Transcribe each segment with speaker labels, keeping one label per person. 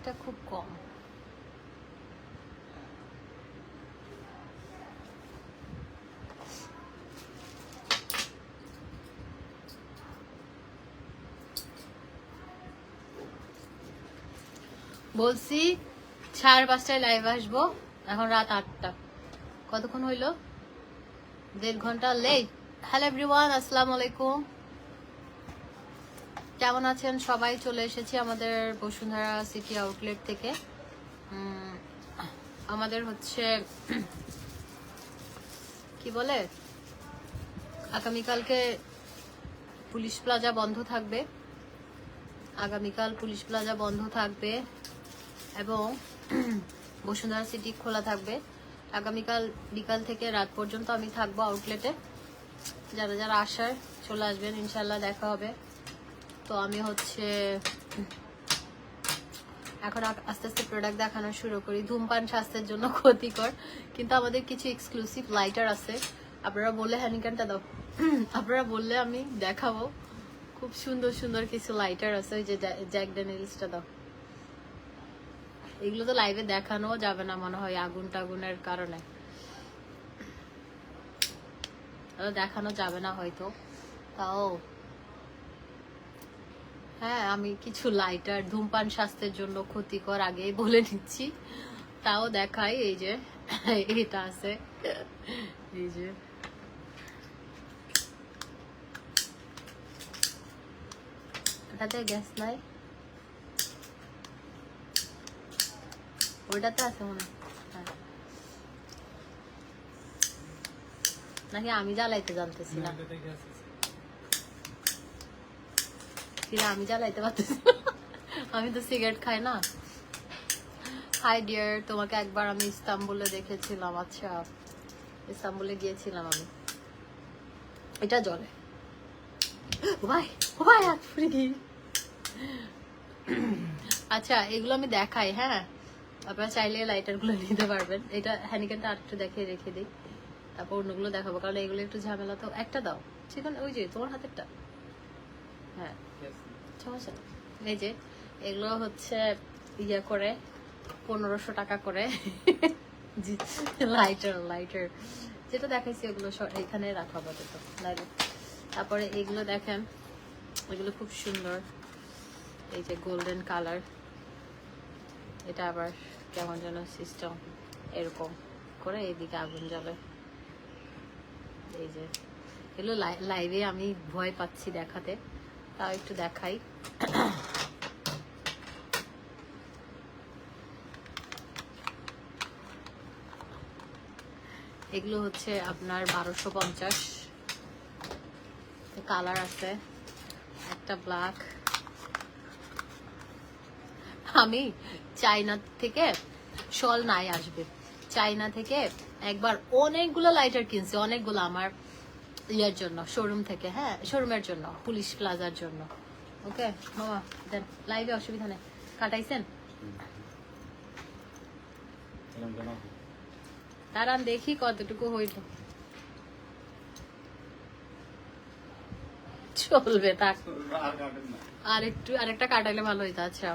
Speaker 1: লাইটটা খুব কম। বলছি 5:30 লাইভ আসবো, এখন রাত 8টা। কতক্ষণ হইলো? 1.5 ঘন্টা লেট। হ্যালো এভরিওয়ান, আসসালামু আলাইকুম। কেমন আছেন সবাই? চলে এসেছি আমাদের বসুন্ধরা সিটি আউটলেট থেকে। আমাদের হচ্ছে কি বলে, আগামীকালকে পুলিশ প্লাজা বন্ধ থাকবে। আগামীকাল পুলিশ প্লাজা বন্ধ থাকবে এবং বসুন্ধরা সিটি খোলা থাকবে। আগামীকাল বিকাল থেকে রাত পর্যন্ত আমি থাকবো আউটলেটে। যারা যারা আসার চলে আসবেন, ইনশাল্লাহ দেখা হবে। তো আমি হচ্ছে এখন আস্তে আস্তে প্রোডাক্ট দেখানো শুরু করি। ধূমপান স্বাস্থ্যের জন্য ক্ষতিকর, কিন্তু আমাদের কিছু এক্সক্লুসিভ লাইটার আছে। আপনারা বললে হ্যানিকানটা দাও, আপনারা বললে আমি দেখাবো। খুব সুন্দর সুন্দর কিছু লাইটার আছে। ওই যে জ্যাক ড্যানিয়েলসটা দাও। এগুলো তো লাইভে দেখানো যাবে না মনে হয়, আগুন টাগুনের কারণে দেখানো যাবে না হয়তো। তাও হ্যাঁ, আমি কিছু লাইটার ধূমপান স্বাস্থ্যের জন্য ক্ষতিকর আগে বলে নিচ্ছি, তাও দেখাই। এই যে এটা আছে, এই যে ওটাতে গ্যাস নাই, ওটাতে আছে মনে হয়। নাকি আমি জ্বালাইতে জানতেছি না, আমি জ্বালাইতে পারতেছি না, আমি তো সিগারেট খাই না। হাই ডিয়ার, তোমাকে একবার আমি ইস্তাম্বুলে দেখেছিলাম। আচ্ছা, ইস্তাম্বুলে গিয়েছিলাম আমি। এটা জলে ভাই, ও ভাই আচ্ছা, এগুলো আমি দেখাই। হ্যাঁ, আপনারা চাইলে লাইটার গুলো নিতে পারবেন। এটা হ্যানিকেনটা আরেকটু দেখিয়ে রেখে দিই, তারপর অন্যগুলো দেখাবো, কারণ এগুলো একটু ঝামেলা। তো একটা দাও, সেখানে ওই যে তোমার হাতেরটা। হ্যাঁ, সমস্যা নেই। এই যে এগুলো হচ্ছে ইয়ে করে 1500 টাকা করে লাইটার লাইটার যেটা দেখাইছি ওগুলো এখানে রাখা আপাতত। তারপরে এগুলো দেখেন, এগুলো খুব সুন্দর। এই যে গোল্ডেন কালার, এটা আবার কেমন যেন সিস্টেম এরকম করে এইদিকে আগুন জ্বলে। এই যে এগুলো লাইভে আমি ভয় পাচ্ছি দেখাতে, তাও একটু দেখাই। এগুলো হচ্ছে আপনার 1250 কালার আছে, একটা ব্ল্যাক। আমি চায়না থেকে শল নাই আসবে, চায়না থেকে একবার অনেকগুলো লাইটার কিনছি, অনেকগুলো আমার ইয়ার জন্য, শোরুম থেকে। হ্যাঁ, শোরুমের জন্য, পুলিশ প্লাজার জন্য। ওকে মামা দেন, লাইভে অসুবিধা নেই। কাটাইছেন? দাঁড়ান দেখি কতটুকু হইল। চলবে, থাক। আরেকটা কাটাইলে ভালো হইতো। আচ্ছা,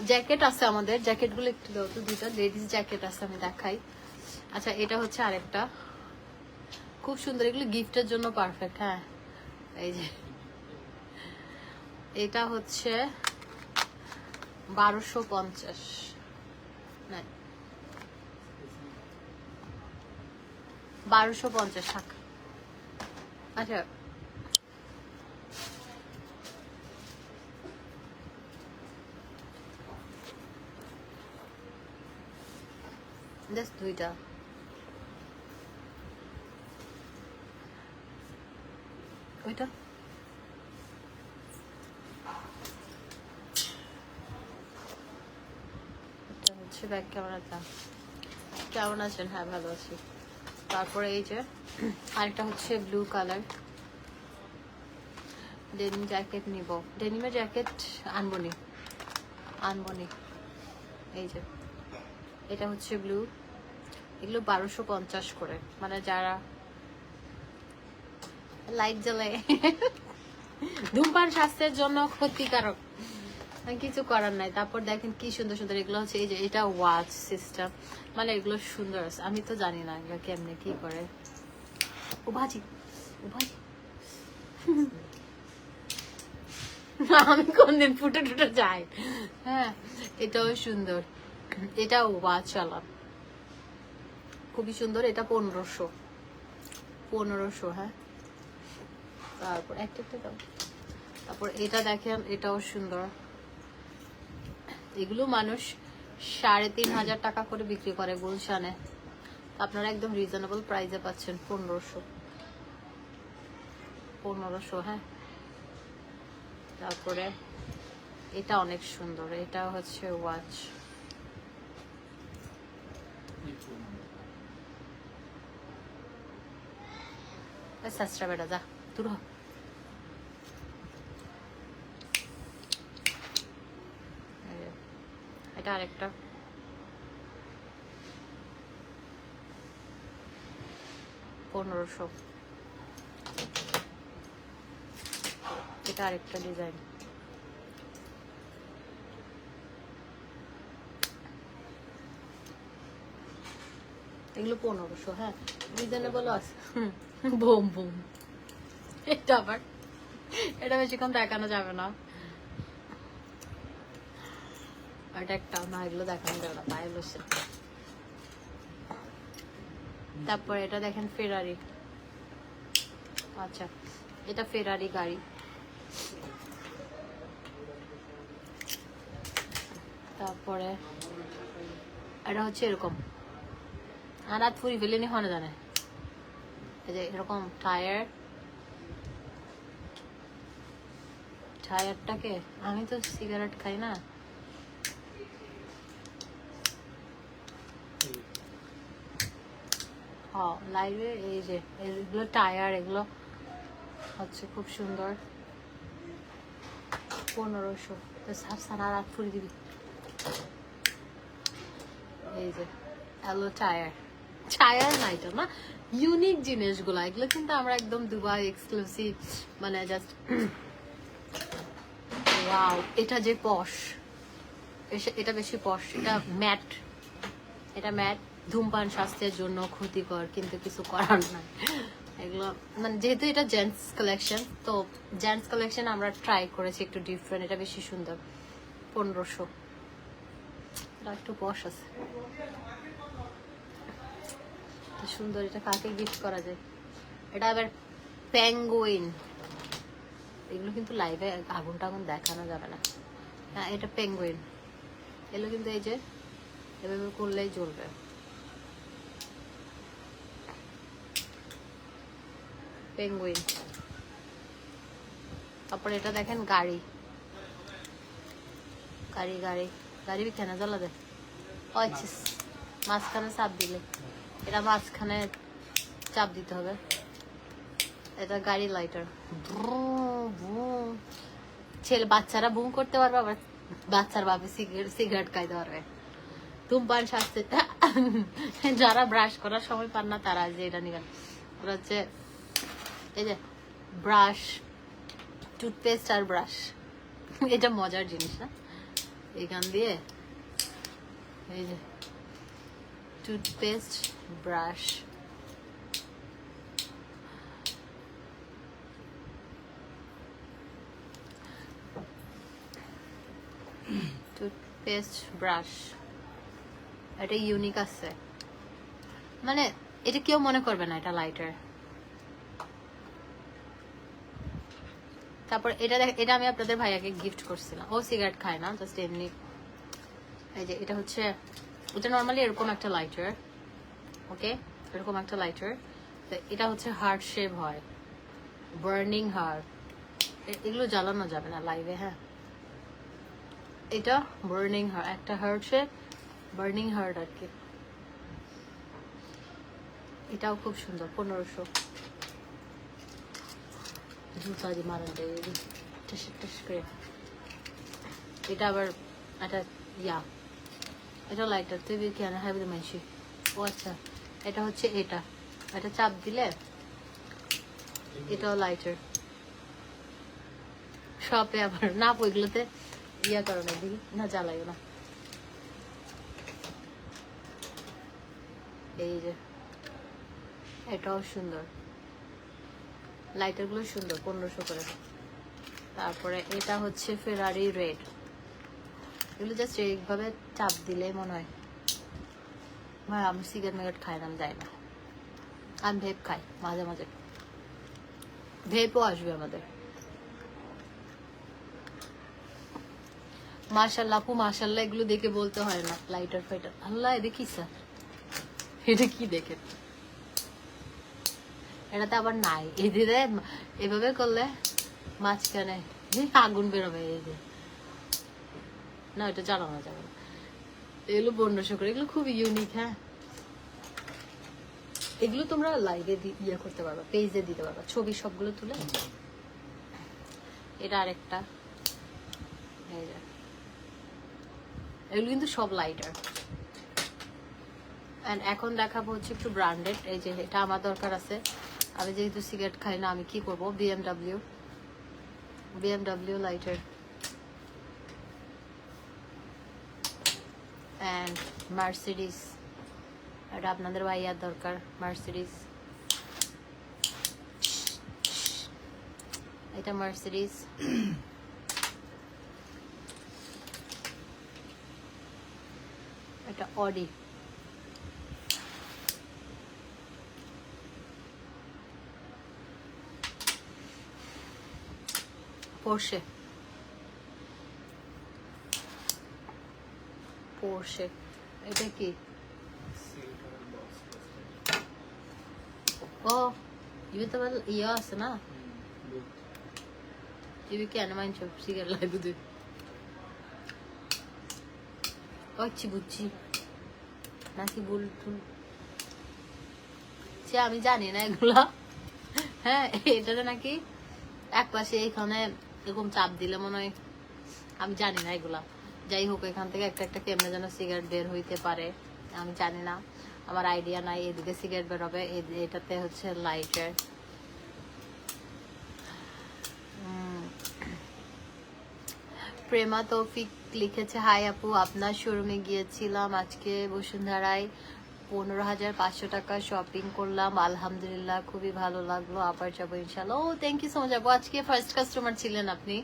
Speaker 1: জ্যাকেট আছে আমাদের, জ্যাকেট গুলো একটু দাও তো, দুইটা লেডিস জ্যাকেট আছে, আমি দেখাই। আচ্ছা, এটা হচ্ছে আরেকটা খুব সুন্দর, এগুলো গিফটের জন্য পারফেক্ট। হ্যাঁ, এই যে এটা হচ্ছে 1250, না 1250 টাকা। আচ্ছা, জাস্ট দুইটা। ওইটা হচ্ছে ব্যাক ক্যামেরাটা। কেমন আছেন? হ্যাঁ, ভালো আছি। তারপরে এই যে আরেকটা হচ্ছে ব্লু কালার ডেনিম জ্যাকেট নিব। ডেনিমের জ্যাকেট আনবনি। এই যে এটা হচ্ছে ব্লু, এগুলো 1250 করে। মানে যারা লাইট জ্বালায়, ধূমপান স্বাস্থ্যের জন্য ক্ষতিকারক। কিছু করার নাই। তারপর দেখেন কি সুন্দর সুন্দর এগুলো হচ্ছে, এই যে এটা ওয়াচ সিস্টেম, মানে এগুলো সুন্দর আছে। আমি তো জানি না এগুলো কেমনে কি করে। ও ভাজি, ও ভাজি আমি কোনদিন ফুটে টুটে যাই। হ্যাঁ, এটাও সুন্দর, এটা ওয়াচ আলা, খুবই সুন্দর। এটা 1500। হ্যাঁ, তারপর একটা দাও। তারপর এটা দেখেন, এটাও সুন্দর। এগুলো মানুষ 3500 টাকা করে বিক্রি করে গুলশানে, আপনারা একদম রিজনেবল প্রাইসে পাচ্ছেন 1500। হ্যাঁ, তারপরে এটা অনেক সুন্দর, এটা হচ্ছে ওয়াচ। সাস্ত্রা বেটা যা দূর হ। এটা আরেকটা, $1500। এটা আরেকটা ডিজাইন, এগুলো 1500। হ্যাঁ, রিজনেবল আছে। বুম বুম, এটা আবার, এটা বেশিক্ষণ দেখানো যাবে না। এটা একটা না, এগুলো দেখানো যাবে না, পায়ে বসে। তারপর এটা দেখেন ফেরারি, আচ্ছা এটা ফেরারি গাড়ি। তারপরে এটা হচ্ছে এরকম, আর রাত ফুরি ফেলেনি হনে জানে, এই যে এরকম টায়ারটাকে, আমি তো সিগারেট খাই না। হ্যাঁ, লাইভে এই যে এগুলো টায়ার, এগুলো হচ্ছে খুব সুন্দর, 1500। তো সারা রাত ফুরি দিবি। এই যে এলো টায়ার না, এটা না, ইউনিক জিনিসগুলো এগুলো কিন্তু আমরা একদম দুবাই এক্সক্লুসিভ, মানে জাস্ট ওয়াও। এটা যে পশ, এটা বেশি পশ, এটা ম্যাট, এটা ম্যাট। ধূমপান স্বাস্থ্যের জন্য ক্ষতিকর, কিন্তু কিছু করার নাই। এগুলো মানে যেহেতু এটা জেন্টস কালেকশন, তো জেন্টস কালেকশন আমরা ট্রাই করেছি একটু ডিফারেন্ট, এটা বেশি সুন্দর, 1500। এটা একটু পশ আছে, সুন্দর। এটা কাকে গিফট করা যায়? এটা আবার পেঙ্গুইন, এগুলো কিন্তু লাইভে আগুন টাগুন দেখানো যাবে না। হ্যাঁ, এটা পেঙ্গুইন, এগুলো কিন্তু এই যে এভাবে করলেই জ্বলবে। পেঙ্গুইন। তারপরে এটা দেখেন গাড়ি কেন জ্বলা দেয়, মাঝখানে চাপ দিলে, এটা মাঝখানে চাপ দিতে হবে। এটা গাড়ি লাইটার, ছেলে বাচ্চারা বুম করতে পারবে, আবার বাচ্চার বাপে সিগারেট খাইতে পারবে। ধূমপান স্বাস্থ্য, যারা ব্রাশ করার সময় পান না তারা যে এটা নিবেন। ওরা হচ্ছে এই যে ব্রাশ, টুথপেস্ট আর ব্রাশ, এটা মজার জিনিস না। এখান দিয়ে এই যে টুথপেস্ট, ব্রাশ, ব্রাশ, এটা ইউনিক আছে, মানে এটা কেউ মনে করবে না এটা লাইটার। তারপর এটা আমি আপনাদের ভাইয়াকে গিফট করছিলাম, ও সিগারেট খায় না, জাস্ট এমনি। এই যে এটা হচ্ছে, এটা নর্মালি এরকম একটা লাইটার, ওকে, এরকম একটা লাইটার। তো এটা হচ্ছে হার্ট শেপ হয়, বার্নিং হার্ট, এগুলো জ্বালানো যাবে না লাইভে। হ্যাঁ, এটা বার্নিং হার্ট, একটা হার্ট শেপ, বার্নিং হার্ট আর কি। এটাও খুব সুন্দর, 1500। জুতা দিয়ে মারা যায় করে। এটা আবার একটা এটা লাইটার, তুই কেন হ্যাঁ মাইছি। ও আচ্ছা, এটা হচ্ছে এটা চাপ দিলে, এটাও লাইটার। শপে আবার না, ওইগুলোতে ইয়া কারণে দিই না, জ্বালাইও না। এই যে এটাও সুন্দর, লাইটার গুলো সুন্দর, 1500 করে। তারপরে এটা হচ্ছে ফেরারি রেড, এগুলো জাস্ট এইভাবে চাপ দিলেই মনে হয়। ভাই আমি সিগারেট মিগারেট খাই না, আমি যাই না, আমি ভেপ খাই মাঝে মাঝে, ভেপও আসবে আমাদের। মাশাআল্লাহ আপু মাশাআল্লাহ, এগুলো দেখে বলতে হয় না, লাইটার ফাইটার। আল্লাহ দেখি স্যার, এটা কি দেখে, এটাতে আবার নাই, এই দিদে এভাবে করলে মাঝখানে আগুন বেরোবে। এই যে না, এটা জ্বালানো যাবে না। এগুলো 1500 করে, এগুলো খুব ইউনিক। হ্যাঁ, এগুলো তোমরা লাইভে ইয়ে করতে পারবা, পেজে দিতে পারবা, ছবি সবগুলো তুলে। এটা আরেকটা, এগুলো কিন্তু সব লাইটার। এন্ড এখন দেখাবো হচ্ছে একটু ব্র্যান্ডেড। এই যে এটা আমার দরকার আছে, আমি যেহেতু সিগারেট খাই না, আমি কি করব, বিএমডব্লিউ লাইটার এন্ড মার্সিডিজ, এটা আপনাদের ভাইয়ার দরকার, মার্সিডিজ। এটা মার্সিডিজ, এটা অডি, পোর্শে, এটা কি, ও ইবি তো ইয়ে আছে না, ইবি কেন মানছো সিগারেট লাই বুঝে, বুঝছি বুঝছি নাকি ভুল টুল, সে আমি জানি না এগুলা। হ্যাঁ, এটাতে নাকি এক পাশে এখানে এরকম চাপ দিলে মনে হয়, আমি জানি না এগুলা। যাই হোক, এখান থেকে একটা একটা কেমনে যেন সিগারেট বের হইতে পারে, আমি জানি না, আমার আইডিয়া নাই। এদিকে সিগারেট বের হবে, এটাতে হচ্ছে লাইটার। প্রেমা তৌফিক লিখেছে, হাই আপু, আপনার শোরুমে গিয়েছিলাম আজকে বসুন্ধরায়, 15,500 টাকা শপিং করলাম, আলহামদুলিল্লাহ খুবই ভালো লাগলো, আবার যাবো ইনশাল্লাহ। ও থ্যাংক ইউ সো মাচ আপু, আজকে ফার্স্ট কাস্টমার ছিলেন আপনি।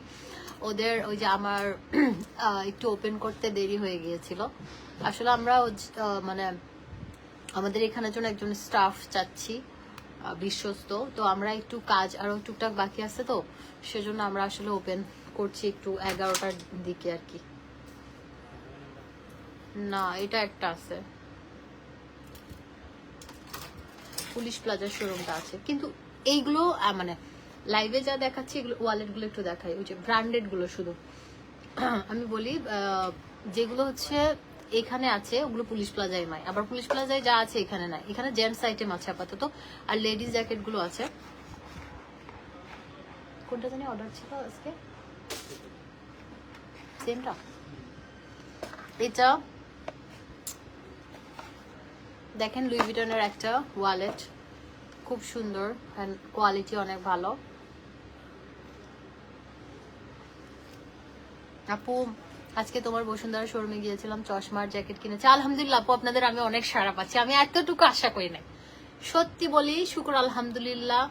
Speaker 1: ওদের ওই যে আমার একটু ওপেন করতে দেরি হয়ে গিয়েছিল, আসলে আমরা মানে আমাদের এখানের জন্য একজন স্টাফ চাচ্ছি, বিশ্বস্ত, তো আমরা একটু কাজ আরো টুকটাক বাকি আছে, তো সেজন্য আমরা আসলে ওপেন করছি একটু 11টার দিকে আর কি। না, এটা একটা আছে, পুলিশ প্লাজার শোরুমটা আছে, কিন্তু এইগুলো মানে লাইভে যা দেখাচ্ছি এগুলো ওয়ালেট গুলো একটু দেখাই, ওই যে ব্র্যান্ডেড গুলো শুধু। আমি বলি যেগুলো হচ্ছে এখানে আছে ওগুলো পুলিশ প্লাজায় নাই, আবার পুলিশ প্লাজায় যা আছে এখানে নাই। এখানে জেন্টস আইটেম আছে আপাতত, আর লেডিস জ্যাকেট গুলো আছে। কোনটা জানি অর্ডার ছিল আজকে, সেমটা। এটা দেখেন, লুই ভিটনের একটা ওয়ালেট, খুব সুন্দর, কোয়ালিটি অনেক ভালো। আপু আজকে তোমার বসুন্ধরা শোরুমে গিয়েছিলাম, চশমার জ্যাকেট কিনেছি, আলহামদুলিল্লাহ আপু, আপনাদের আমি অনেক সাড়া পাচ্ছি, আমি এতটুকু আশা করি নাই, সত্যি বলি, শুকর আলহামদুলিল্লাহ।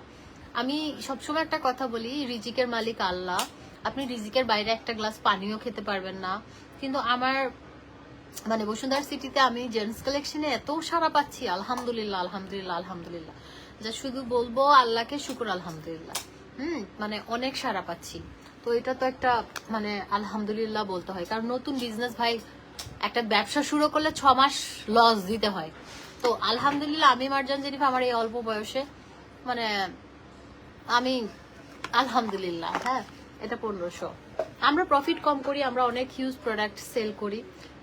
Speaker 1: আমি সবসময় একটা কথা বলি, রিজিকের মালিক আল্লাহ, আপনি রিজিকের বাইরে একটা গ্লাস পানিও খেতে পারবেন না, কিন্তু আমার মানে বসুন্ধরা সিটিতে আমি জেন্টস কালেকশনে এত সাড়া পাচ্ছি, আলহামদুলিল্লাহ আলহামদুলিল্লাহ আলহামদুলিল্লাহ, যা শুধু বলবো আল্লাহকে শুকর আলহামদুলিল্লাহ। মানে অনেক সাড়া পাচ্ছি, তো এটা তো একটা মানে আলহামদুলিল্লাহ বলতে হয়, কারণ নতুন বিজনেস ভাই, একটা ব্যবসা শুরু করলে 6 মাস লস দিতে হয়, তো আলহামদুলিল্লাহ আমি মার্জান জেরিফ আমার এই অল্প বয়সে মানে আমি আলহামদুলিল্লাহ। হ্যাঁ, এটা 1500, আমরা প্রফিট কম করি, আমরা অনেক হিউজ প্রোডাক্ট সেল করি,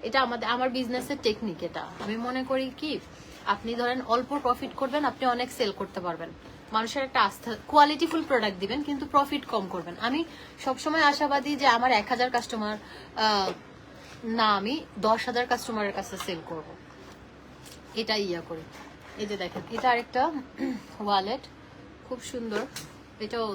Speaker 1: এটা আমার বিজনেসের টেকনিক। এটা আমি মনে করি কি, আপনি ধরেন অল্প প্রফিট করবেন, আপনি অনেক সেল করতে পারবেন, মানুষের একটা আস্থা, কোয়ালিটিফুল প্রোডাক্ট দিবেন, কিন্তু প্রফিট কম করবেন। আমি সবসময় আশাবাদী যে আমার 1000 কাস্টমার না, আমি 10,000 কাস্টমারের কাছে সেল করব, এটা ইয়া করি। এই যে দেখেন, এটা আরেকটা ওয়ালেট, খুব সুন্দর, এটাও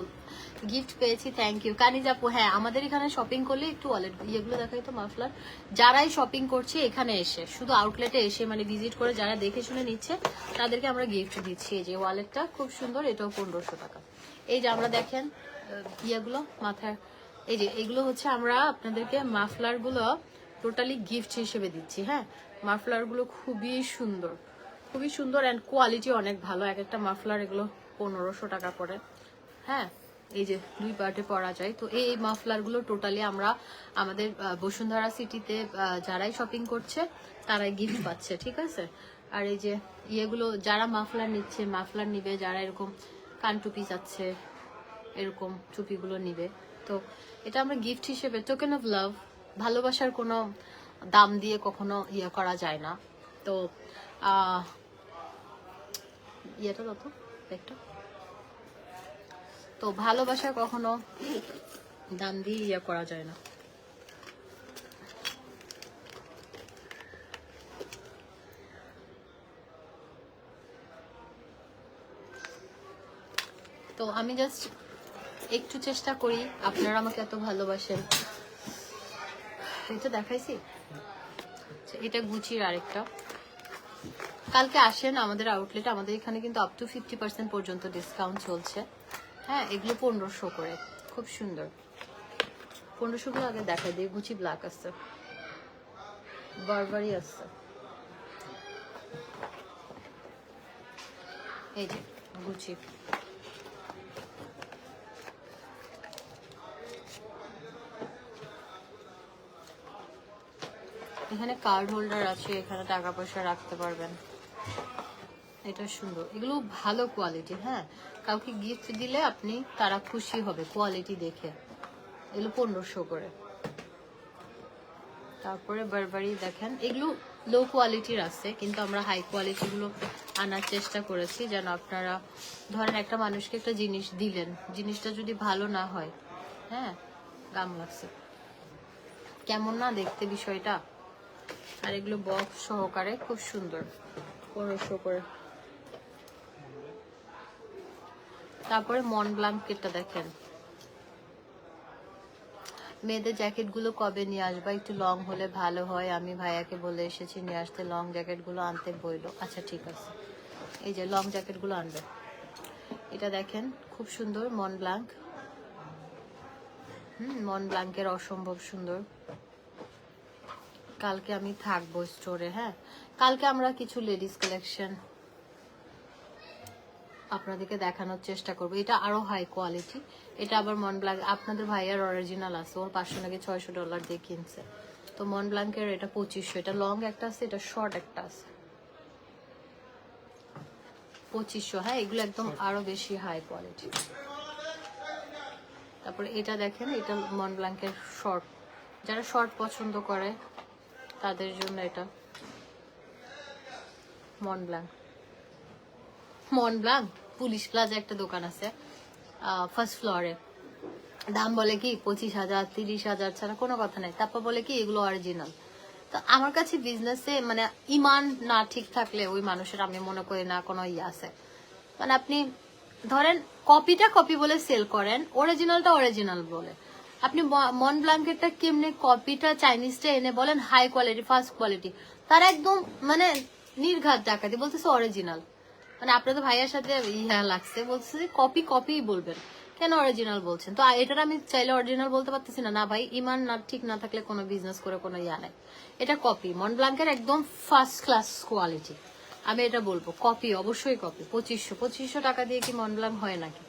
Speaker 1: গিফট পেয়েছি, থ্যাংক ইউ কানিজ আপু। হ্যাঁ, আমাদের এখানে শপিং করলে একটু ওয়ালেট ইয়েগুলো দেখাই তো, মাফলার যারাই শপিং করছে এখানে এসে, শুধু আউটলেটে এসে মানে ভিজিট করে যারা দেখে শুনে নিচ্ছে তাদেরকে আমরা গিফট দিচ্ছি। এই যে ওয়ালেটটা খুব সুন্দর, এটাও 1500 টাকা। এই যে আমরা দেখেন ইয়েগুলো মাথায়, এই যে এগুলো হচ্ছে আমরা আপনাদেরকে মাফলার গুলো টোটালি গিফট হিসেবে দিচ্ছি। হ্যাঁ, মাফলার গুলো খুবই সুন্দর, খুবই সুন্দর অ্যান্ড কোয়ালিটি অনেক ভালো। এক একটা মাফলার এগুলো 1500 টাকা পড়ে। হ্যাঁ, এই যে 2 পার্টে পরা যায়। তো এই মাফলার গুলো টোটালি আমরা আমাদের বসুন্ধরা সিটিতে যারাই শপিং করছে তারাই গিফট পাচ্ছে, ঠিক আছে। আর এই যে ইয়েগুলো যারা মাফলার নিচ্ছে, মাফলার নিবে, যারা এরকম কান টুপি চাচ্ছে, এরকম টুপিগুলো নিবে, তো এটা আমরা গিফট হিসেবে, টোকেন অফ লাভ, ভালোবাসার কোনো দাম দিয়ে কখনো ইয়ে করা যায় না। তো ইয়েটা কত একটা, তো ভালোবাসা কখনো দাম দিয়ে ইয়ে করা যায় না। তো আমি জাস্ট একটু চেষ্টা করি, আপনারা আমাকে এত ভালোবাসেন। এটা দেখাইছি, এটা গুচির আরেকটা। কালকে আসেন আমাদের আউটলেটে, আমাদের এখানে কিন্তু আপ টু 50% পর্যন্ত ডিসকাউন্ট চলছে। হ্যাঁ, এগুলো 1500 করে, খুব সুন্দর। 1500 গুলো আগে দেখাই দিই। গুচি ব্ল্যাক আছে, বারবারি আছে, এই যে গুচি। এখানে কার্ড হোল্ডার আছে, এখানে টাকা পয়সা রাখতে পারবেন। এটা সুন্দর, এগুলো ভালো কোয়ালিটি। হ্যাঁ, কাউকে গিফট দিলে আপনি তারা খুশি হবে কোয়ালিটি দেখে। এগুলো 1500 করে। তারপরে বারবারি দেখেন, এগুলো লো কোয়ালিটির আছে, কিন্তু আমরা হাই কোয়ালিটি গুলো আনার চেষ্টা করেছি, যেন আপনারা ধরেন একটা মানুষকে একটা জিনিস দিলেন, জিনিসটা যদি ভালো না হয়, হ্যাঁ, দাম লাগছে, কেমন না দেখতে বিষয়টা। আর এগুলো বক্স সহকারে খুব সুন্দর, 1500 করে। তারপরে মন ব্লাঙ্কেটটা দেখেন, মেয়েদের জ্যাকেট গুলো কবে নিয়ে আসবা, একটু লং হলে ভালো হয়। আমি ভাইয়াকে বলে এসেছি নিয়ে আসতে, লং জ্যাকেট গুলো আনতে বইলো। আচ্ছা ঠিক আছে, এই যে লং জ্যাকেট গুলো আনবে। এটা দেখেন খুব সুন্দর, মন ব্লাঙ্ক। মন ব্লাঙ্কের অসম্ভব সুন্দর। কালকে আমি থাকবো স্টোরে। হ্যাঁ, কালকে আমরা কিছু লেডিস কালেকশন আপনাদেরকে দেখানোর চেষ্টা করবো। এটা আরো হাই কোয়ালিটি। এটা আবার মন ব্লাঙ্ক, আপনাদের ভাইয়ার অরিজিনাল আছে, ওর 500 নাকি $600 দিয়ে কিনছে। তো মন ব্লাঙ্কের এটা 2500। এটা লং একটা আছে, এটা শর্ট একটা আছে, 2500। হ্যাঁ, এগুলো একদম আরো বেশি হাই কোয়ালিটি। তারপরে এটা দেখেন, এটা মন ব্লাঙ্কের শর্ট, যারা শর্ট পছন্দ করে তাদের জন্য এটা মন ব্লাঙ্ক। মন ব্লাঙ্ক পুলিশ প্লাজা একটা দোকান আছে ফার্স্ট ফ্লোরে, দাম বলে কি 25,000 30,000 ছাড়া কোনো কথা নাই। তারপর বলে কি এগুলো অরিজিনাল। তো আমার কাছে বিজনেসে মানে ইমান না ঠিক থাকলে ওই মানুষের আমি মনে করি না কোনো ইয়ে আছে। মানে আপনি ধরেন কপিটা কপি বলে সেল করেন, অরিজিনালটা অরিজিনাল বলে। আপনি মন ব্লাঙ্কেটটা কেমনে কপিটা চাইনিজটা এনে বলেন হাই কোয়ালিটি ফার্স্ট কোয়ালিটি, তারা একদম মানে নির্ঘাত ডাকাতি বলতেছে অরিজিনাল। মানে আপনাদের ভাইয়ের সাথে ইহা লাগছে, বলতেছে যে কপি কপি বলবেন, কেন অরিজিনাল বলছেন? তো এটার আমি চাইলে অরিজিনাল বলতে পারতেছি না। না ভাই, ইমান না ঠিক না থাকলে কোনো বিজনেস করে কোনো ইয়া নাই। এটা কপি, মন ব্লাঙ্কের একদম ফার্স্ট ক্লাস কোয়ালিটি, আমি এটা বলবো। কপি, অবশ্যই কপি। 2500 টাকা দিয়ে কি মন ব্লাঙ্ক হয় নাকি?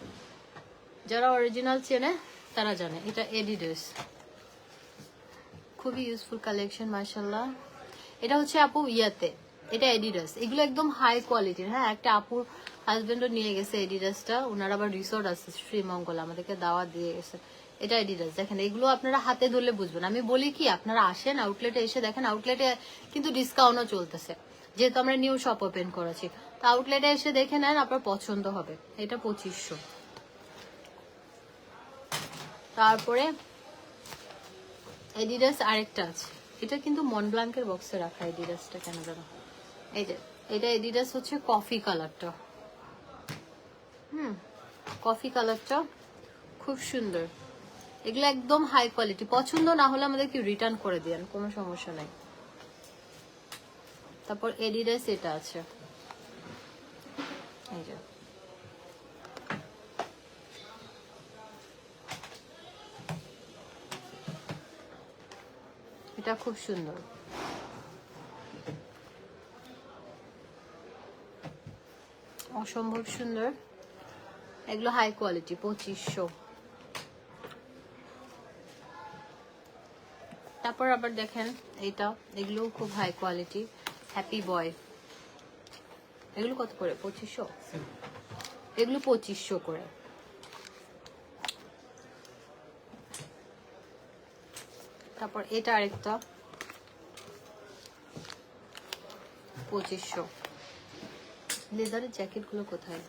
Speaker 1: যারা অরিজিনাল চেনে তারা জানে। এটা এডিডাস, খুবই ইউজফুল কালেকশন মাশাআল্লাহ। এটা হচ্ছে আপু ইয়াতে, এটা এডিডাস। এগুলো একদম হাই কোয়ালিটির। হ্যাঁ, একটা আপুর হাজবেন্ডও নিয়ে গেছে এডিডাসটা, ওনার আবার রিসোর্ট আছে শ্রীমঙ্গল, আমাদেরকে দাওয়াত দিয়ে গেছে। এটা এডিডাস দেখেন, এগুলো আপনারা হাতে ধরলে বুঝবেন। আমি বলি কি আপনারা আসেন আউটলেটে, এসে দেখেন আউটলেটে কিন্তু ডিসকাউন্টও চলতেছে, যেহেতু আমরা নিউ শপ ওপেন করেছি। তো আউটলেটে এসে দেখে নেন, আপনার পছন্দ হবে। এটা 2500। তারপরে এডিডাস আরেকটা আছে, এটা কিন্তু মন ব্লাঙ্কের বক্সে রাখা। এডিডাসটা কেন জানো, এই যে এটা এডিডাস হচ্ছে কফি কালারটা। কফি কালারটা খুব সুন্দর। এগুলো একদম হাই কোয়ালিটি, পছন্দ না হলে আমাদেরকে রিটার্ন করে দেন, কোনো সমস্যা নাই। তারপর এডিডাস এটা আছে, এই যে এটা খুব সুন্দর। অসম্ভব সুন্দর, এগুলো হাই কোয়ালিটি, 2500। তারপর আবার দেখেন এইটা, এগুলো খুব হাই কোয়ালিটি, হ্যাপি বয়। এগুলো কত করে? 2500। এগুলো 2500 করে। তারপর এটা আরেকটা 2500। লেদারের জ্যাকেট গুলো কোথায়?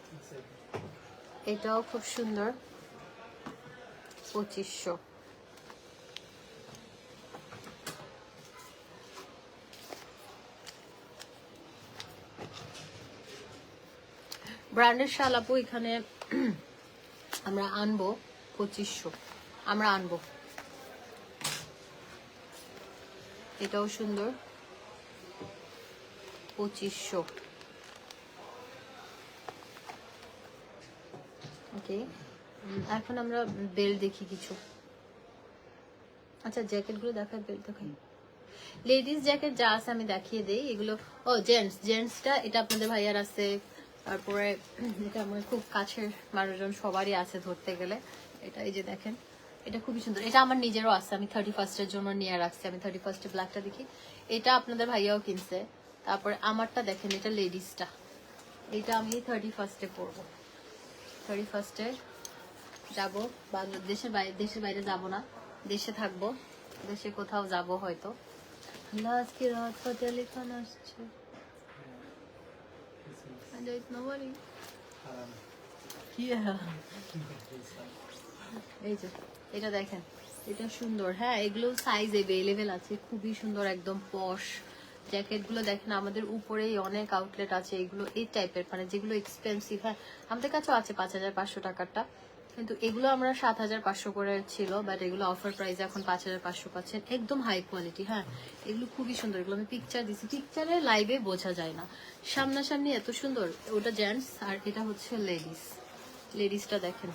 Speaker 1: এটাও খুব সুন্দর, 2500। ব্র্যান্ডের শাল আপু এখানে আমরা আনবো 2500, আমরা আনবো। এটাও সুন্দর, 2500। ওকে, এখন আমরা বেল্ট দেখি কিছু। আচ্ছা জ্যাকেটগুলো দেখাই, বেল্ট দেখাই। লেডিস জ্যাকেট যা আছে আমি দেখিয়ে দেই এগুলো। ও জেন্টসটা এটা আপনাদের ভাইয়ার আছে, তারপরে এটা আমার খুব কাছের মানুষজন সবারই আছে ধরতে গেলে। এটা এই যে দেখেন, এটা খুবই সুন্দর, এটা আমার নিজেরও আছে, আমি 31st-এর জন্য নিয়ে রাখছি। আমি 31st-এ ব্ল্যাকটা দেখি, এটা আপনাদের ভাইয়াও কিনছে। তারপরে আমারটা দেখেন, এটা লেডিসটা, এটা আমি 31st-এ পরবো। 31st-এ যাবো বাংলাদেশের বাইরে, দেশের বাইরে যাব না, দেশে থাকবো, দেশে কোথাও যাব হয়তো। আজকে রাত হোটেলে খান আসছে, এই যে এটা দেখেন, এটা সুন্দর। হ্যাঁ এগুলো সাইজ এভেলেবেল আছে, খুবই সুন্দর, একদম পশ জ্যাকেট গুলো দেখেন। আমাদের উপরেই অনেক আউটলেট আছে এগুলো এই টাইপের, মানে যেগুলো এক্সপেন্সিভ। হ্যাঁ আমাদের কাছেও আছে 5500 টাকারটা, কিন্তু এগুলো আমরা 7500 করে ছিল, বাট এগুলো অফার প্রাইসে এখন 5500 পাচ্ছেন, একদম হাই কোয়ালিটি। হ্যাঁ এগুলো খুবই সুন্দর, এগুলো আমি পিকচার দিচ্ছি, পিকচারে লাইভে বোঝা যায় না, সামনাসামনি এত সুন্দর। ওটা জেন্টস আর এটা হচ্ছে লেডিস। লেডিসটা দেখেন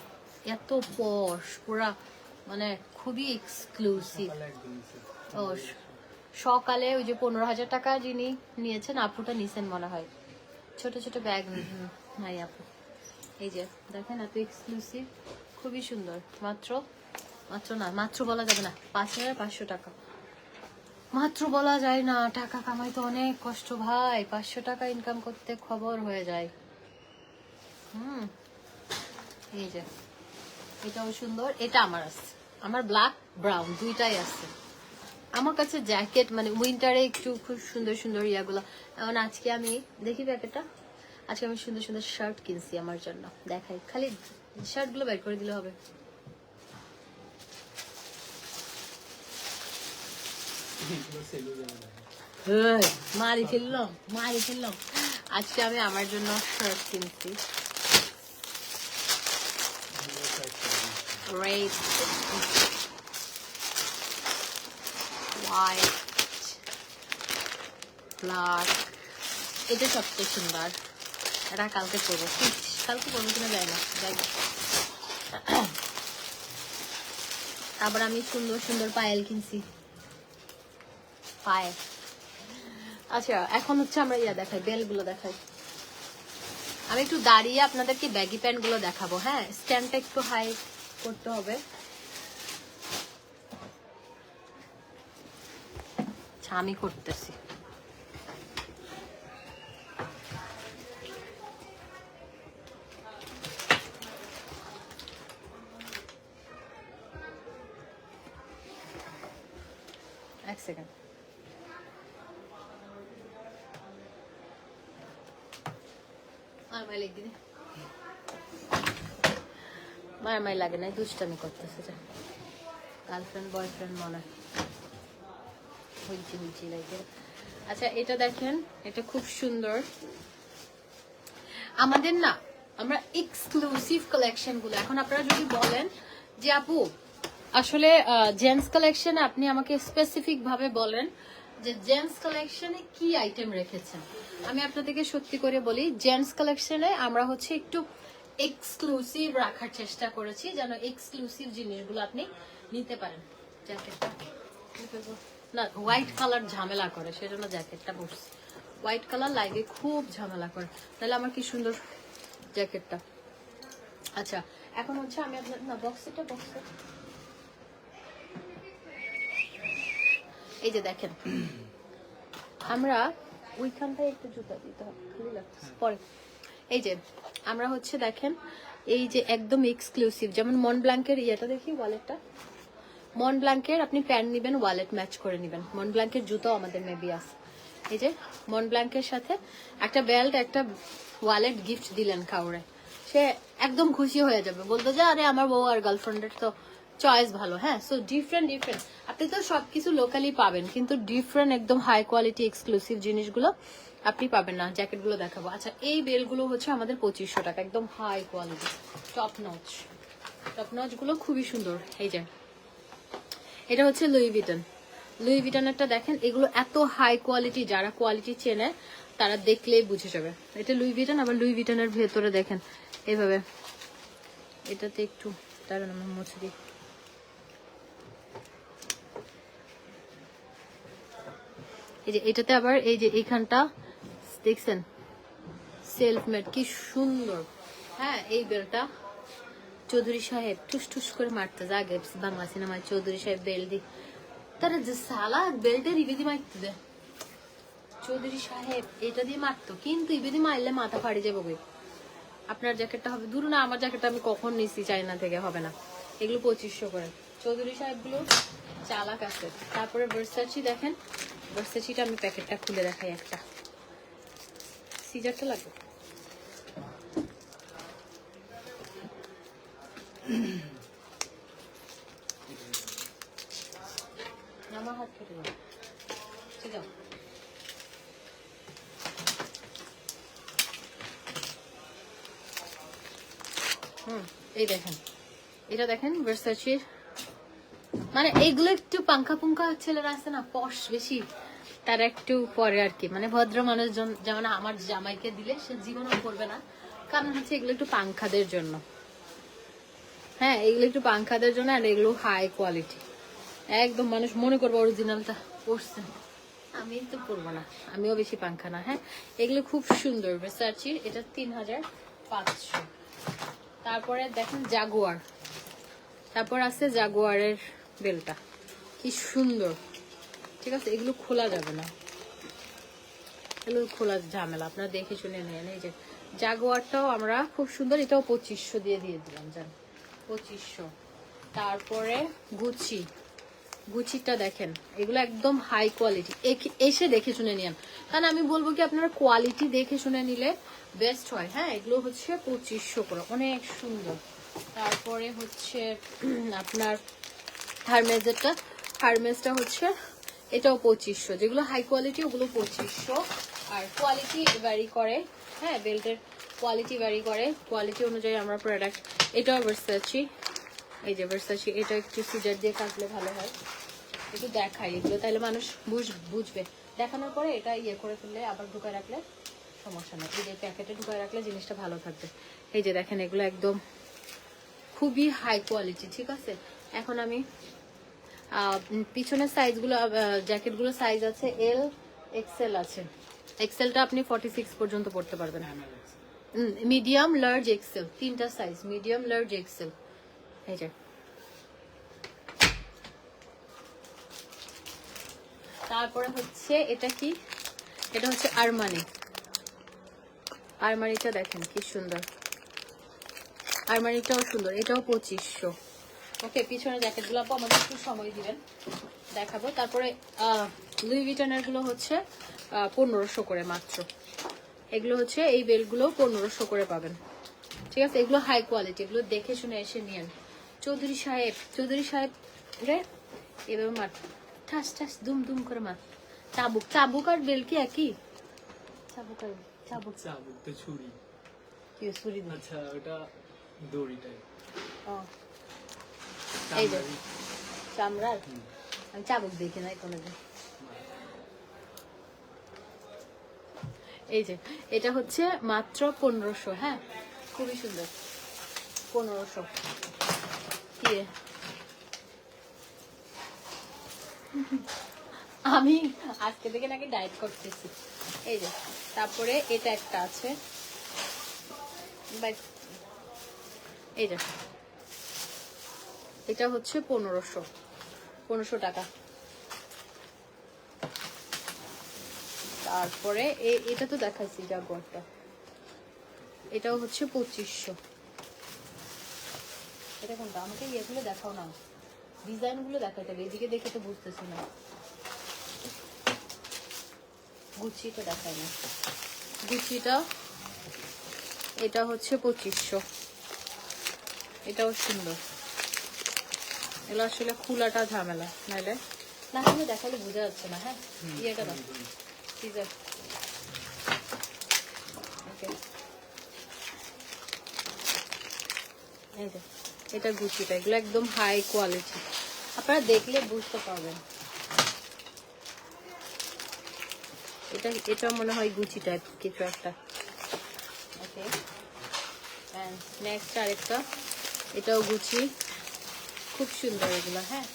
Speaker 1: এত পশ, পুরা মানে খুবই এক্সক্লুসিভ। ও সকালে ওই যে 15,000 টাকা যিনি নিয়েছেন, আপুটা নিছেন মনে হয়, ছোট ছোট ব্যাগ নাই আপু। এই যে দেখেন এত এক্সক্লুসিভ, খুবই সুন্দর। মাত্র না, মাত্র বলা যাবে না, 5500 টাকা। মাত্র বলা যায় না, টাকা কামাইতে অনেক কষ্ট ভাই, 500 টাকা ইনকাম করতে খবর হয়ে যায়। এই যে এটাও সুন্দর, এটা আমার আছে, আমার ব্ল্যাক ব্রাউন দুইটাই আছে আমার কাছে। জ্যাকেট মানে উইন্টারে একটু খুব সুন্দর সুন্দর ইয়াগুলো। এখন আজকে আমি দেখি প্যাকেটটা, আজকে আমি সুন্দর সুন্দর শার্ট কিনছি আমার জন্য, দেখাই, খালি শার্ট গুলো বের করে দিলে হবে। মারি ফেললাম। আজকে আমি আমার জন্য শার্ট কিনছি, রেড, হোয়াইট, ব্ল্যাক, এটা সবচেয়ে সুন্দর। এটা কালকে পরবো, কালকে পরবো কিনা যায় না, যাই। আবার আমি সুন্দর সুন্দর পায়েল কিনছি, পায়ে। আচ্ছা এখন হচ্ছে আমরা ইয়া দেখাই, বেল গুলো দেখাই। আমি একটু দাঁড়িয়ে আপনাদেরকে ব্যাগি প্যান্ট গুলো দেখাবো। হ্যাঁ স্ট্যান্ডটা একটু হাই করতে হবে। আচ্ছা আমি করতেছি। এক সেকেন্ড। মারামারি লাগে না, দুষ্টামি করতেছে, গার্লফ্রেন্ড বয়ফ্রেন্ড মনে হয়, হইচি লাগে। আচ্ছা এটা দেখেন, এটা খুব সুন্দর। আমাদের না আমরা এক্সক্লুসিভ কালেকশন গুলো এখন আপনারা যদি বলেন যে আপু আসলে জেন্টস কালেকশনে আপনি আমাকে স্পেসিফিক ভাবে বলেন যে জেন্টস কালেকশনে কি আইটেম রেখেছেন, আমি আপনাদেরকে সত্যি করে বলি জেন্টস কালেকশনে আমরা হচ্ছে একটু এক্সক্লুসিভ রাখার চেষ্টা করেছি যেন এক্সক্লুসিভ জিনিসগুলো আপনি নিতে পারেন। জ্যাকেটটা না হোয়াইট কালার ঝামেলা করে সেজন্য জ্যাকেটটা পরছি, হোয়াইট কালার লাইভে খুব ঝামেলা করে, তাহলে আমার কি সুন্দর জ্যাকেটটা। আচ্ছা এখন হচ্ছে আমি আপনার না বক্সটা এই যে দেখেন আমরা ওইখানটায় একটু জুতা দিতে হবে খালি লাগছে পরে। এই যে আমরা হচ্ছে দেখেন এই যে একদম এক্সক্লুসিভ যেমন মন ব্ল্যাঙ্কের ইয়েটা দেখি ওয়ালেটটা, মন ব্ল্যাঙ্কের আপনি প্যান্ট নিবেন ওয়ালেট ম্যাচ করে নিবেন, মন ব্ল্যাঙ্কের জুতো আমাদের মেবি আছে। এই যে মন ব্ল্যাঙ্কের সাথে একটা বেল্ট একটা ওয়ালেট গিফট দিলেন কাউরে, সে একদম খুশি হয়ে যাবে, বলতো যে আরে আমার বউ আর গার্লফ্রেন্ডের তো চয়েস ভালো। হ্যাঁ সো ডিফারেন্ট আপনি তো সবকিছু লোকালি পাবেন কিন্তু ডিফারেন্ট একদম হাই কোয়ালিটি এক্সক্লুসিভ জিনিসগুলো আপনি পাবেন না। জ্যাকেটগুলো দেখাবো। আচ্ছা এই বেলগুলো হচ্ছে আমাদের 2500 টাকা, একদম হাই কোয়ালিটি টপ নচ গুলো খুবই সুন্দর। এই যে এটা হচ্ছে লুই ভিটনেরটা দেখেন, এগুলো এত হাই কোয়ালিটি, যারা কোয়ালিটি চেনে তারা দেখলেই বুঝে যাবে এটা লুই ভিটন। আবার লুই ভিটনের ভেতরে দেখেন এইভাবে, এটাতে একটু দাঁড়ান আমার মুছে দিই। এই যে এটাতে আবার এই যে এইখানটা দেখছেন সেলফ মেড, কি সুন্দর। হ্যাঁ এই বেলটা চৌধুরী সাহেব টুস করে মারতে জাগে বাংলা সিনেমায়, চৌধুরী সাহেব বেল দি তারা যে সালা বেল্টের ইবেদি মারতে দেয়, চৌধুরী সাহেব এটা দিয়ে মারতো কিন্তু ইবেদি মারলে মাথা ফাড়ি যাবে বই। আপনার জ্যাকেটটা হবে দূর না, আমার জ্যাকেটটা আমি কখন নিচ্ছি চাইনা থেকে, হবে না। এগুলো 2500 করে, চৌধুরী সাহেব গুলো চালাক আছে। তারপরে ভার্সাচি দেখেন, ভার্সাচিটা আমি প্যাকেটটা খুলে দেখাই, একটা সিজারটা লাগবে। আমার হাত কেটে যাও, যাও। এই দেখেন এটা দেখেন ভার্সাচির, মানে এইগুলো একটু পাঙ্কা পুঙ্কা ছেলেরা আছে না পশ বেশি, তারা একটু পরে আর কি, মানে ভদ্র মানুষজন যেমন আমার জামাইকে দিলে সে জীবনও করবে না, কারণ হচ্ছে এগুলো একটু পাঙ্খাদের জন্য। হ্যাঁ এগুলো একটু পাঙ্খাদের জন্য, আর এগুলো হাই কোয়ালিটি একদম মানুষ মনে করবো অরিজিনালটা পরছে, আমি তো পরবো না, আমিও বেশি পাঙ্খা না। হ্যাঁ এগুলো খুব সুন্দর ভার্সাচির, এটা 3500। তারপরে দেখেন জাগুয়ার, তারপর আছে জাগুয়ারের বেলটা কি সুন্দর, ঠিক আছে এগুলো খোলা যাবে না, এগুলো খোলা ঝামেলা, আপনারা দেখে শুনে নেন। এই যে জাগুয়ারটাও আমরা খুব সুন্দর, এটাও 2500 দিয়ে দিলাম জান, 2500। তারপরে গুচিটা দেখেন, এগুলো একদম হাই কোয়ালিটি, এসে দেখে শুনে নিন, কারণ আমি বলবো কি আপনারা কোয়ালিটি দেখে শুনে নিলে বেস্ট হয়। হ্যাঁ এগুলো হচ্ছে 2500 করে, অনেক সুন্দর। তারপরে হচ্ছে আপনার হারমেসটা হচ্ছে এটাও 2500, যেগুলো হাই কোয়ালিটি ওগুলো 2500, আর কোয়ালিটি ভ্যারি করে। হ্যাঁ বেল্টের কোয়ালিটি ভ্যারি করে, কোয়ালিটি অনুযায়ী আমরা প্রোডাক্ট। এটাও ভার্সাচি, এই যে ভার্সাচি, এটা একটু সিজার দিয়ে কাটলে ভালো হয়, একটু দেখাই এগুলো তাহলে মানুষ বুঝবে। দেখানোর পরে এটা ইয়ে করে ফেললে আবার ঢুকায় রাখলে সমস্যা নেই, এই যে প্যাকেটে ঢুকায় রাখলে জিনিসটা ভালো থাকবে। এই যে দেখেন এগুলো একদম খুবই হাই কোয়ালিটি, ঠিক আছে। এখন আমি পিছনের সাইজগুলো, জ্যাকেটগুলো সাইজ আছে এল এক্সেল আছে, এক্সেলটা আপনি 46 পর্যন্ত পড়তে পারবেন, মিডিয়াম লার্জ এক্সেল, তিনটা সাইজ মিডিয়াম লার্জ এক্সেল। এই যে তারপরে হচ্ছে এটা কি, এটা হচ্ছে আরমানিটা দেখেন কি সুন্দর, আরমানিটাও সুন্দর, এটাও 2500। ওকে পিছনে জ্যাকেটগুলো আমাদের একটু সময় দিবেন দেখাবো। তারপরে লুই ভিটনের গুলো হচ্ছে 1500 করে মাত্র, এগুলো হচ্ছে এই বেলগুলো 1500 করে পাবেন, ঠিক আছে। এগুলো হাই কোয়ালিটি, এগুলো দেখে শুনে এসে নিয়েন। চৌধুরী সাহেব রে এভাবে মার, ঠাস ঠাস দুম দুম করে মার। চাবুক আর বেল কি একই? চাবুক তো ছুরি, কি ছুরি দিয়ে?
Speaker 2: আচ্ছা ওটা দড়িটাই।
Speaker 1: ও এই যে চামড়ার, আমি চাবুক দেখি নাই কোনোদিন। এই যে এটা হচ্ছে মাত্র 1500। হ্যাঁ খুবই সুন্দর, 1500। কি আমি আজকে থেকে নাকি ডায়েট করতেছি। এই যে তারপরে এটা একটা আছে, এই যে এটা হচ্ছে 1500 টাকা। তারপরে এটা তো দেখাইছি জাগুয়ারটা, এটাও হচ্ছে 2500। এটা কোনটা? আমাকে ইয়েগুলো দেখাও না, ডিজাইন গুলো দেখাতে হবে, এদিকে দেখে তো বুঝতেছি না। গুচিটা দেখায় না, গুচিটা এটা হচ্ছে 2500। এটাও সুন্দর। এগুলো আসলে খোলাটা ঝামেলা, নাহলে না হলে দেখালে বোঝা যাচ্ছে না। হ্যাঁ ইয়েটা দাও, সিজার। ওকে এই যে এটা গুচিটা, এগুলো একদম হাই কোয়ালিটি, আপনারা দেখলে বুঝতে পারবেন। এটা মনে হয় গুচি টাইপ কিছু একটা। ওকে এন্ড নেক্সট আরেকটা, এটাও গুচি, খুব সুন্দর এগুলো। হ্যাঁ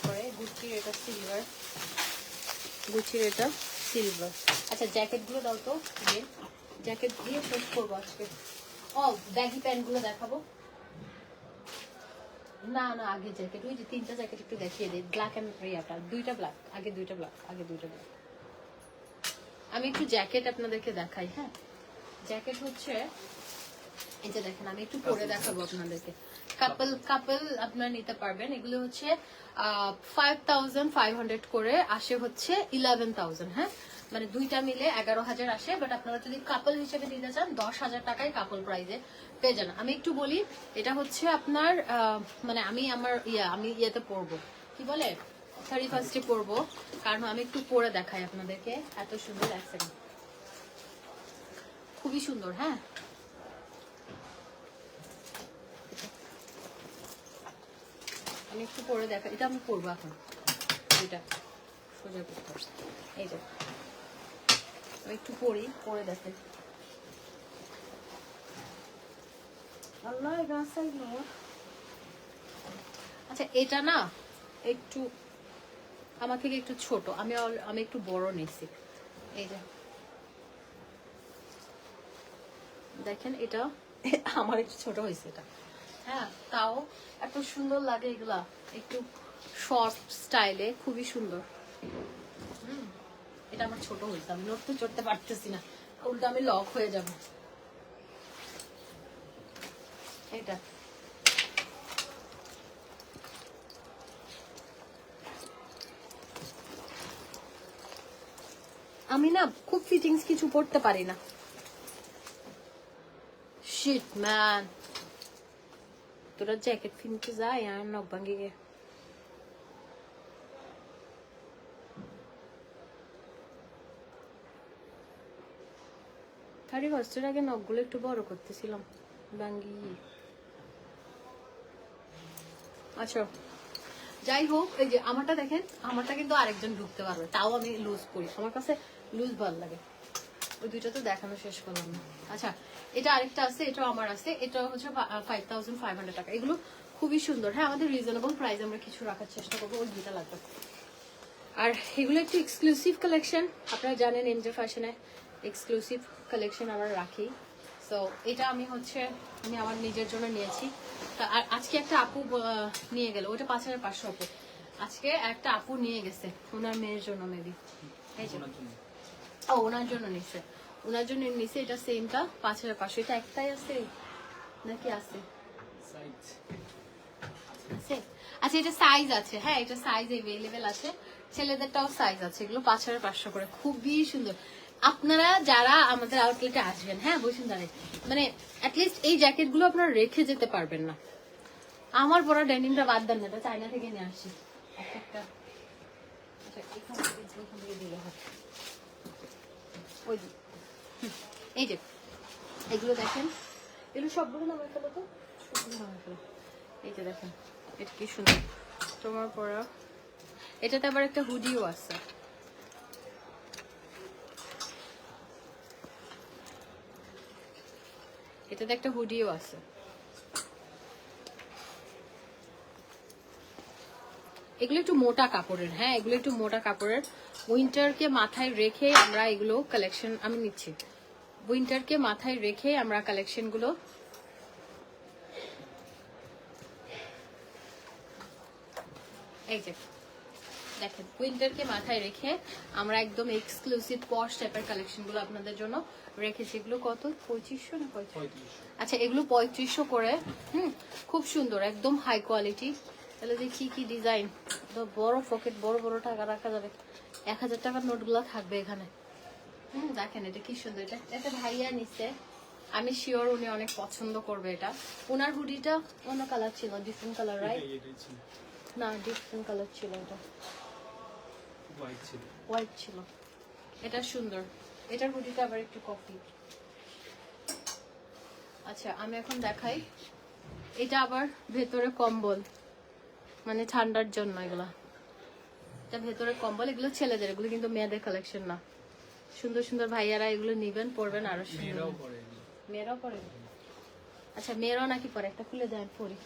Speaker 1: পরে গুচির এটা সিলভার, গুচির এটা সিলভার। আচ্ছা জ্যাকেটগুলো দাও তো, জ্যাকেট দিয়ে শেষ করবো আজকে। ও ব্যাগি প্যান্টগুলো দেখাবো না, না আগে জ্যাকেট, ওই যে 3টা জ্যাকেট একটু দেখিয়ে দিই। ব্ল্যাক এন্ড রিয়াটা, 2টা ব্ল্যাক, আগে 2টা ব্ল্যাক, আগে 2টা ব্ল্যাক। আমি একটু জ্যাকেট আপনাদেরকে দেখাই। হ্যাঁ জ্যাকেট হচ্ছে এই যে দেখেন, আমি একটু পরে দেখাবো আপনাদেরকে। কাপল আপনারা নিতে পারবেন। এগুলো হচ্ছে 5500 করে আসে, হচ্ছে 11000। হ্যাঁ মানে দুইটা মিলে 11000 আসে, বাট আপনারা যদি কাপল হিসেবে নিতে চান 10000 টাকায় কাপল প্রাইজে পেয়ে যান। আমি একটু বলি, এটা হচ্ছে আপনার মানে আমি ইয়েতে পরবো, কি বলে 31st পরবো, কারণ আমি একটু পরে দেখাই আপনাদেরকে। এত সুন্দর লাগছে, খুবই সুন্দর। হ্যাঁ আমি একটু পরে দেখা, এটা আমি পরবো এখন, এটা সোজা করতে। এই যে আমি একটু পরে দেখেন। আচ্ছা এটা না একটু আমার থেকে একটু ছোট, আমি একটু বড় নিয়েছি। এই যে দেখেন, এটা আমার একটু ছোট হয়েছে এটা। হ্যাঁ তাও এত সুন্দর লাগে এগুলা, একটু শর্ট স্টাইলে, খুবই সুন্দর। এটা আমার ছোট হয়েছে, আমি নড়তে চড়তে পারতেছি না, উল্টো আমি লক হয়ে যাব। এটা আমি না খুব ফিটিংস কিছু পড়তে পারি না। শিট ম্যান, তোরা জ্যাকেট কিনতে যাই আর নখ ভাঙ্গি গে। থার্টি ফার্স্টের আগে নখগুলো একটু বড় করতেছিলাম, ভাঙ্গি। আচ্ছা যাই হোক, এই যে আমারটা দেখেন, আমারটা কিন্তু আরেকজন ঢুকতে পারবে, তাও আমি লুজ করি, আমার কাছে লুজ ভালো লাগে। ওই দুইটা তো দেখানো শেষ করলাম না। আচ্ছা এটা আরেকটা আছে, এটাও আমার আছে, এটা হচ্ছে 5500 টাকা। এগুলো খুবই সুন্দর। হ্যাঁ আমাদের রিজনেবল প্রাইস আমরা কিছু রাখার চেষ্টা করবো। ওই দুইটা লাগবে। আর এগুলো একটু এক্সক্লুসিভ কালেকশন, আপনারা জানেন এমজে ফ্যাশনে এক্সক্লুসিভ কালেকশন আমরা রাখি। সো এটা আমি আমার নিজের জন্য নিয়েছি। আর আজকে একটা আপু নিয়ে গেল, ওটা 5500 আপু। আজকে একটা আপু নিয়ে গেছে ওনার মেয়ের জন্য, মেবি এই যে ওনার জন্য নিছে, এটা সেমটা 5500। এটা একটাই আছে নাকি আছে? আচ্ছা এটা সাইজ আছে, হ্যাঁ এটা সাইজ এভেলেবেল আছে, ছেলেদেরটাও সাইজ আছে। এগুলো 5500 করে, খুবই সুন্দর। আপনারা যারা আমাদের আউটলেটে আসবেন, হ্যাঁ বসুন্ধরায়, মানে অ্যাটলিস্ট এই জ্যাকেট গুলো আপনারা রেখে যেতে পারবেন না। আমার পরা ডেনিমটা বাদ দেন না, এটা চায়না থেকে নিয়ে আসি একটা। আচ্ছা এখান থেকে দিলে হয়, ওই এই যে এগুলো দেখেন, এগুলো সবগুলো নামাই ফেলো তো, সবগুলো নামাই ফেলো। এই যে দেখেন এটা কি সুন্দর তোমার পরা। এটাতে আবার একটা হুডিও আছে। এটাতে একটা হুডিও আছে। এগুলো একটু মোটা কাপড়ের, হ্যাঁ এগুলো একটু মোটা কাপড়ের। উইন্টারকে মাথায় রেখে আমরা এগুলো কালেকশন আমি নিচ্ছি। উইন্টারকে মাথায় রেখে আমরা কালেকশনগুলো এই যে দেখেন, উইন্টারকে মাথায় রেখে আমরা একদম এক্সক্লুসিভ পশ টাইপের কালেকশনগুলো আপনাদের জন্য রেখেছি। এগুলো কত, 2500 না 3500? আচ্ছা এগুলো 3500 করে। খুব সুন্দর, একদম হাই কোয়ালিটি। তাহলে দেখি কি ডিজাইন, বড় পকেট, বড় বড় টাকা রাখা যাবে। 1000 টাকার নোটগুলো থাকবে এখানে। দেখেন এটা কি সুন্দর। এটা ভাইয়া নিচ্ছে, আমি শিওর উনি অনেক পছন্দ করবে এটা। ওনার হুডিটা অন্য কালার ছিল, ডিফারেন্ট কালার, রাইট? না ডিফারেন্ট কালার ছিল, এটা হোয়াইট ছিল। এটা সুন্দর, এটার হুডিটা আবার একটু কফি। আচ্ছা আমি এখন দেখাই, এটা আবার ভেতরে কম্বল, মানে ঠান্ডার জন্য এগুলা। এটা ভেতরে কম্বল, এগুলো ছেলেদের, এগুলো কিন্তু মেয়েদের কালেকশন না। সুন্দর সুন্দর ভাইয়ারা এগুলো নিবেন, পরবেন আরো সুন্দর। মেয়েরাও পরে? আচ্ছা মেয়েরাও নাকি পরে, একটা খুলে দেন পরি।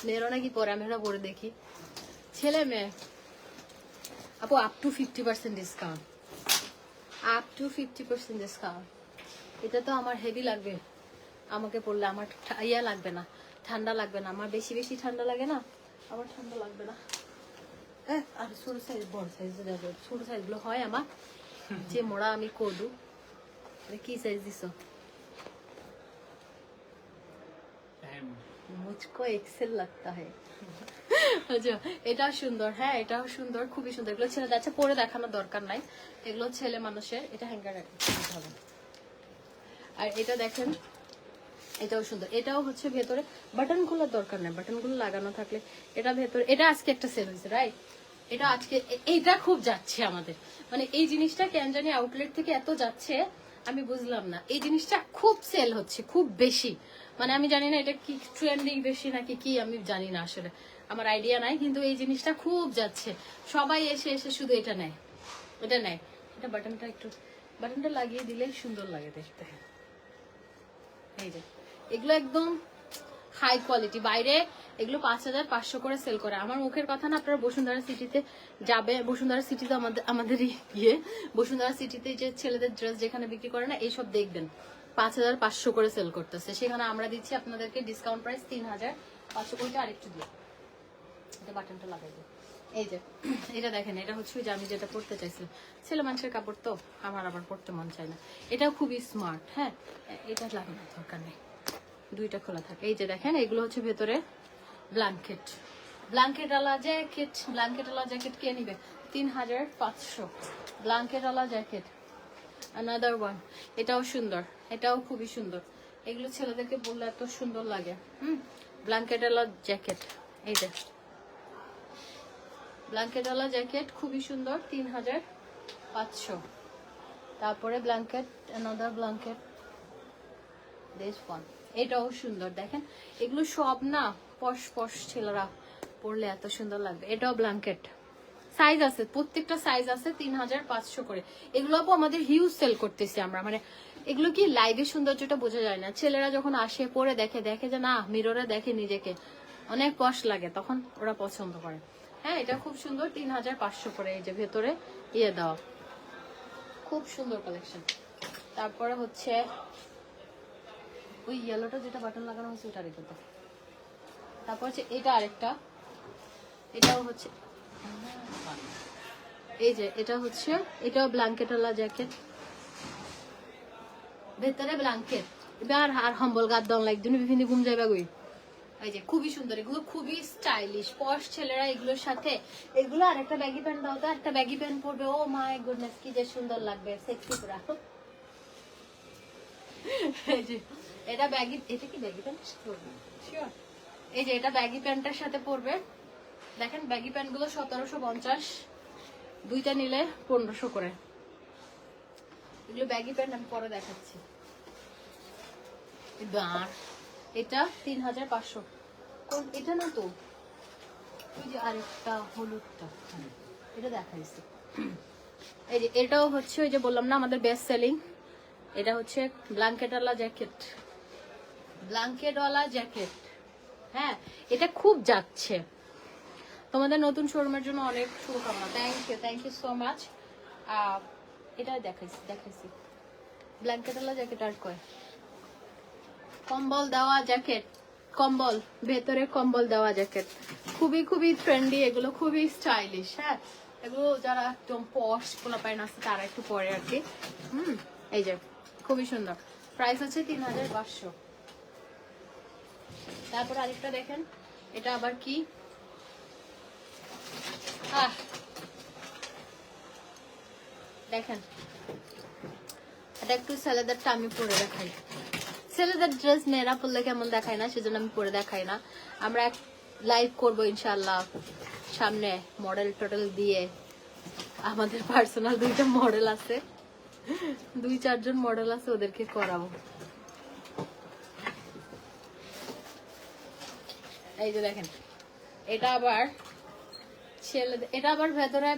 Speaker 1: মেয়েরাও নাকি পরে, আমি এটা পরে দেখি। ছেলে মেয়ে আপু up to 50% discount, up to 50% discount. এটা তো আমার হেভি লাগবে, আমাকে পড়লে আমার ইয়া লাগবে না, ঠান্ডা লাগবে না। আমার বেশি বেশি ঠান্ডা লাগে না, আমার ঠান্ডা লাগবে না। আর ছোট সাইজ, বড় সাইজ, ছোট সাইজ গুলো হয় আমার, যে মোড়া আমি করদু। কি সাইজ দিছো? মুঝকো এক্সেল লাগতা है। আচ্ছা এটাও সুন্দর, হ্যাঁ এটাও সুন্দর, খুবই সুন্দর। এগুলো ছেলে যাচ্ছে, পরে দেখানোর দরকার নাই, এগুলো ছেলে মানুষের। এটা হ্যাঙ্গার হবে। আর এটা দেখেন, এটাও সুন্দর। এটাও হচ্ছে ভেতরে বাটন গুলোর দরকার নেই, বাটন গুলো লাগানো থাকলে এটা ভেতরে। এটা আজকে একটা সেল হয়েছে, রাইট? এটা আজকে, এইটা খুব যাচ্ছে আমাদের, মানে এই জিনিসটা কেন জানি আউটলেট থেকে এত যাচ্ছে, আমি বুঝলাম না। এই জিনিসটা খুব সেল হচ্ছে, খুব বেশি। মানে আমি জানি না এটা কি ট্রেন্ডিং বেশি নাকি কি, আমি জানি না আসলে, আমার আইডিয়া নাই। কিন্তু এই জিনিসটা খুব যাচ্ছে, সবাই এসে এসে শুধু এটা নেয়, এটা নেয়। এটা বাটনটা একটু, বাটনটা লাগিয়ে দিলেই সুন্দর লাগে দেখতে। এই যে এগুলো একদম হাই কোয়ালিটি, বাইরে এগুলো 5500 করে সেল করে। আমার মুখের কথা না, আপনারা বসুন্ধরা সিটিতে যাবে, বসুন্ধরা সিটিতে আমাদেরই গিয়ে বসুন্ধরা সিটিতে যে ছেলেদের ড্রেস যেখানে বিক্রি করে না, এইসব দেখবেন 5500 করে সেল করতেছে। সেখানে আমরা দিচ্ছি আপনাদেরকে ডিসকাউন্ট প্রাইস 3500। ওইটা আরেকটু দিয়ে এটা বাটনটা লাগাই দিই। এই যে এটা দেখেন, এটা হচ্ছে যে আমি যেটা পড়তে চাইছিলাম, ছেলে মানুষের কাপড় তো আমার আবার পড়তে মন চায় না। এটাও খুবই স্মার্ট, হ্যাঁ এটা লাগানোর দরকার নেই, দুইটা খোলা থাকে। এই যে দেখেন, এগুলো হচ্ছে ভেতরে ব্ল্যাঙ্কেট, ব্ল্যাঙ্কেটওয়ালা জ্যাকেট। ব্ল্যাঙ্কেটওয়ালা জ্যাকেট কে নিবে? 3500 ব্ল্যাঙ্কেটওয়ালা জ্যাকেট। আনাদার ওয়ান, এটাও সুন্দর, এটাও খুবই সুন্দর। এগুলো ছেলেদেরকে বললে এত সুন্দর লাগে। ব্ল্যাঙ্কেটওয়ালা জ্যাকেট, এই যে ব্ল্যাঙ্কেটওয়ালা জ্যাকেট খুবই সুন্দর, 3500। তারপরে blanket, another blanket, this one, এটাও সুন্দর। দেখেন এগুলো সব না পশ পশ ছেলেরা পরলে এত সুন্দর লাগবে। এটাও ব্ল্যাঙ্কেট, সাইজ আছে, প্রত্যেকটা সাইজ আছে, 3500 করে। এগুলো আমাদের হিউজ সেল করতেছি আমরা, মানে এগুলো কি লাইভে সৌন্দর্যটা বোঝা যায় না। ছেলেরা যখন আসে পরে দেখে, দেখে যে না মিররে দেখে নিজেকে অনেক পশ লাগে, তখন ওরা পছন্দ করে। হ্যাঁ এটা খুব সুন্দর, 3500 করে। এই যে ভেতরে ইয়ে দেওয়া, খুব সুন্দর কালেকশন। তারপরে হচ্ছে ওই ইয়েলোটা যেটা বাটন লাগানো হয়েছে ওটা রেখে দাও। তারপর হচ্ছে এটা আরেকটা, এটাও হচ্ছে এই যে এটা হচ্ছে, এটাও ব্ল্যাঙ্কেটওয়ালা জ্যাকেট, ভেতরে ব্ল্যাঙ্কেট। এবার আর হম্বল গাদ দন লাইক দুনি বিভিন্ন ঘুম যাইবা গই। এই যে খুবই সুন্দর, এগুলো খুবই স্টাইলিশ, পশ ছেলেরা এগুলোর সাথে। এগুলো আর একটা ব্যাগি প্যান্ট দাও তো, একটা ব্যাগি প্যান্ট পরবে, ও মাই গুডনেস কি যে সুন্দর লাগবে, সেক্সি পুরা। এই যে এটা ব্যাগি, এটা কি ব্যাগি প্যান্ট? শিওর। এই যে এটা ব্যাগি প্যান্টের সাথে পরবে। দেখেন ব্যাগি প্যান্ট গুলো 1750, দুইটা নিলে 1500 করে। এগুলো ব্যাগি প্যান্ট, আমি পরে দেখাচ্ছি। এবার এটা 3500। কোন এটা না তো, ওই যে আরেকটা হলুদটা, এটা দেখাইছি। এই যে এটাও হচ্ছে ওই যে বললাম না আমাদের বেস্ট সেলিং, এটা হচ্ছে ব্ল্যাঙ্কেটওয়ালা জ্যাকেট, ব্ল্যাঙ্কেটওয়ালা জ্যাকেট। হ্যাঁ, এটা খুব যাচ্ছে। তোমাদের নতুন শোরুমের জন্য অনেক শুভকামনা। Thank you so much. এটা দেখাইছি ব্ল্যাঙ্কেটওয়ালা জ্যাকেট। আর কয় কম্বল দেওয়া জ্যাকেট, কম্বল ভেতরে কম্বল দেওয়া জ্যাকেট, খুবই খুবই ট্রেন্ডি এগুলো, খুবই স্টাইলিশ। হ্যাঁ, এগুলো যারা একদম পশ পোলাপাইন আছে তারা একটু পরে আর কি। এই যে খুবই সুন্দর, প্রাইস হচ্ছে 3500। তারপর আরেকটা দেখেন, এটা আবার কি, দেখেন এটা একটু ছেলেদেরটা আমি পরে দেখাই। ছেলেদের ড্রেস মেয়েরা পরলে কেমন দেখায় না, সেজন্য আমি পরে দেখাই না। আমরা এক লাইভ করবো ইনশাল্লাহ সামনে, মডেল টডেল দিয়ে। আমাদের পার্সোনাল 2টা মডেল আছে, 2-4 জন মডেল আছে, ওদেরকে করাবো। এই যে দেখেন, এটা আবার ছেলেদের, এটা আবার ভেতরে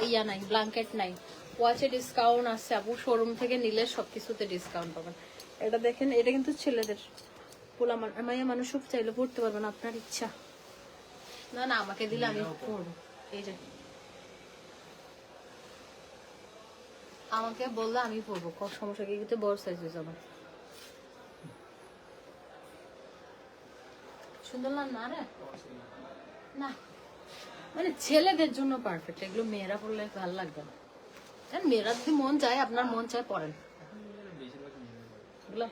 Speaker 1: ইয়া নাই, ব্ল্যাঙ্কেট নাই। ওয়াচে ডিসকাউন্ট আছে আপু, শোরুম থেকে নিলে সবকিছুতে ডিসকাউন্ট পাবেন। এটা দেখেন, এটা কিন্তু ছেলেদের, পোলা মাইয়া মানুষ সব চাইলে পড়তে পারবেন, আপনার ইচ্ছা। না না, আমাকে দিলে আমি পড়বো। এই যে আমাকে বললে আমি পড়বো, সমস্যা কি? কিন্তু বড় সাইজ হয়ে যাবে। সুন্দর না রে, না মানে ছেলেদের জন্য পারফেক্ট এগুলো, মেয়েরা পড়লে ভালো লাগবে না। মেয়েরা যদি মন চায়, আপনার মন চায় পড়েন এগুলো।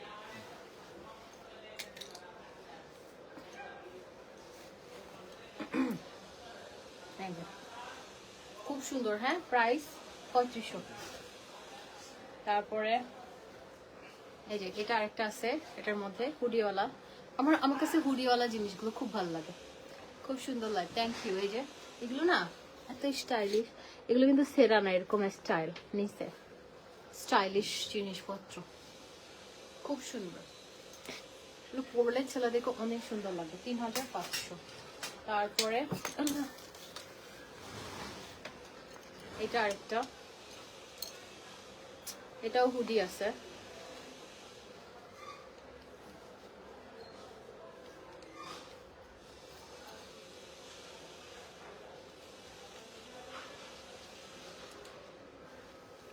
Speaker 1: খুব সুন্দর। হ্যাঁ, প্রাইস 3500। তারপরে এই যে এটা আরেকটা আছে, এটার মধ্যে হুডিওয়ালা। আমার কাছে হুডিওয়ালা জিনিসগুলো খুব ভালো লাগে, খুব সুন্দর লাগে। Thank you. এই যে এগুলো না এত স্টাইলিশ, এগুলো কিন্তু সেরা না, এরকম স্টাইল নিচে স্টাইলিশ জিনিসপত্র, খুব সুন্দর। এগুলো পরলে ছেলেদেরকে অনেক সুন্দর লাগে। 3500। তারপরে এটা আরেকটা, এটাও হুডি আছে।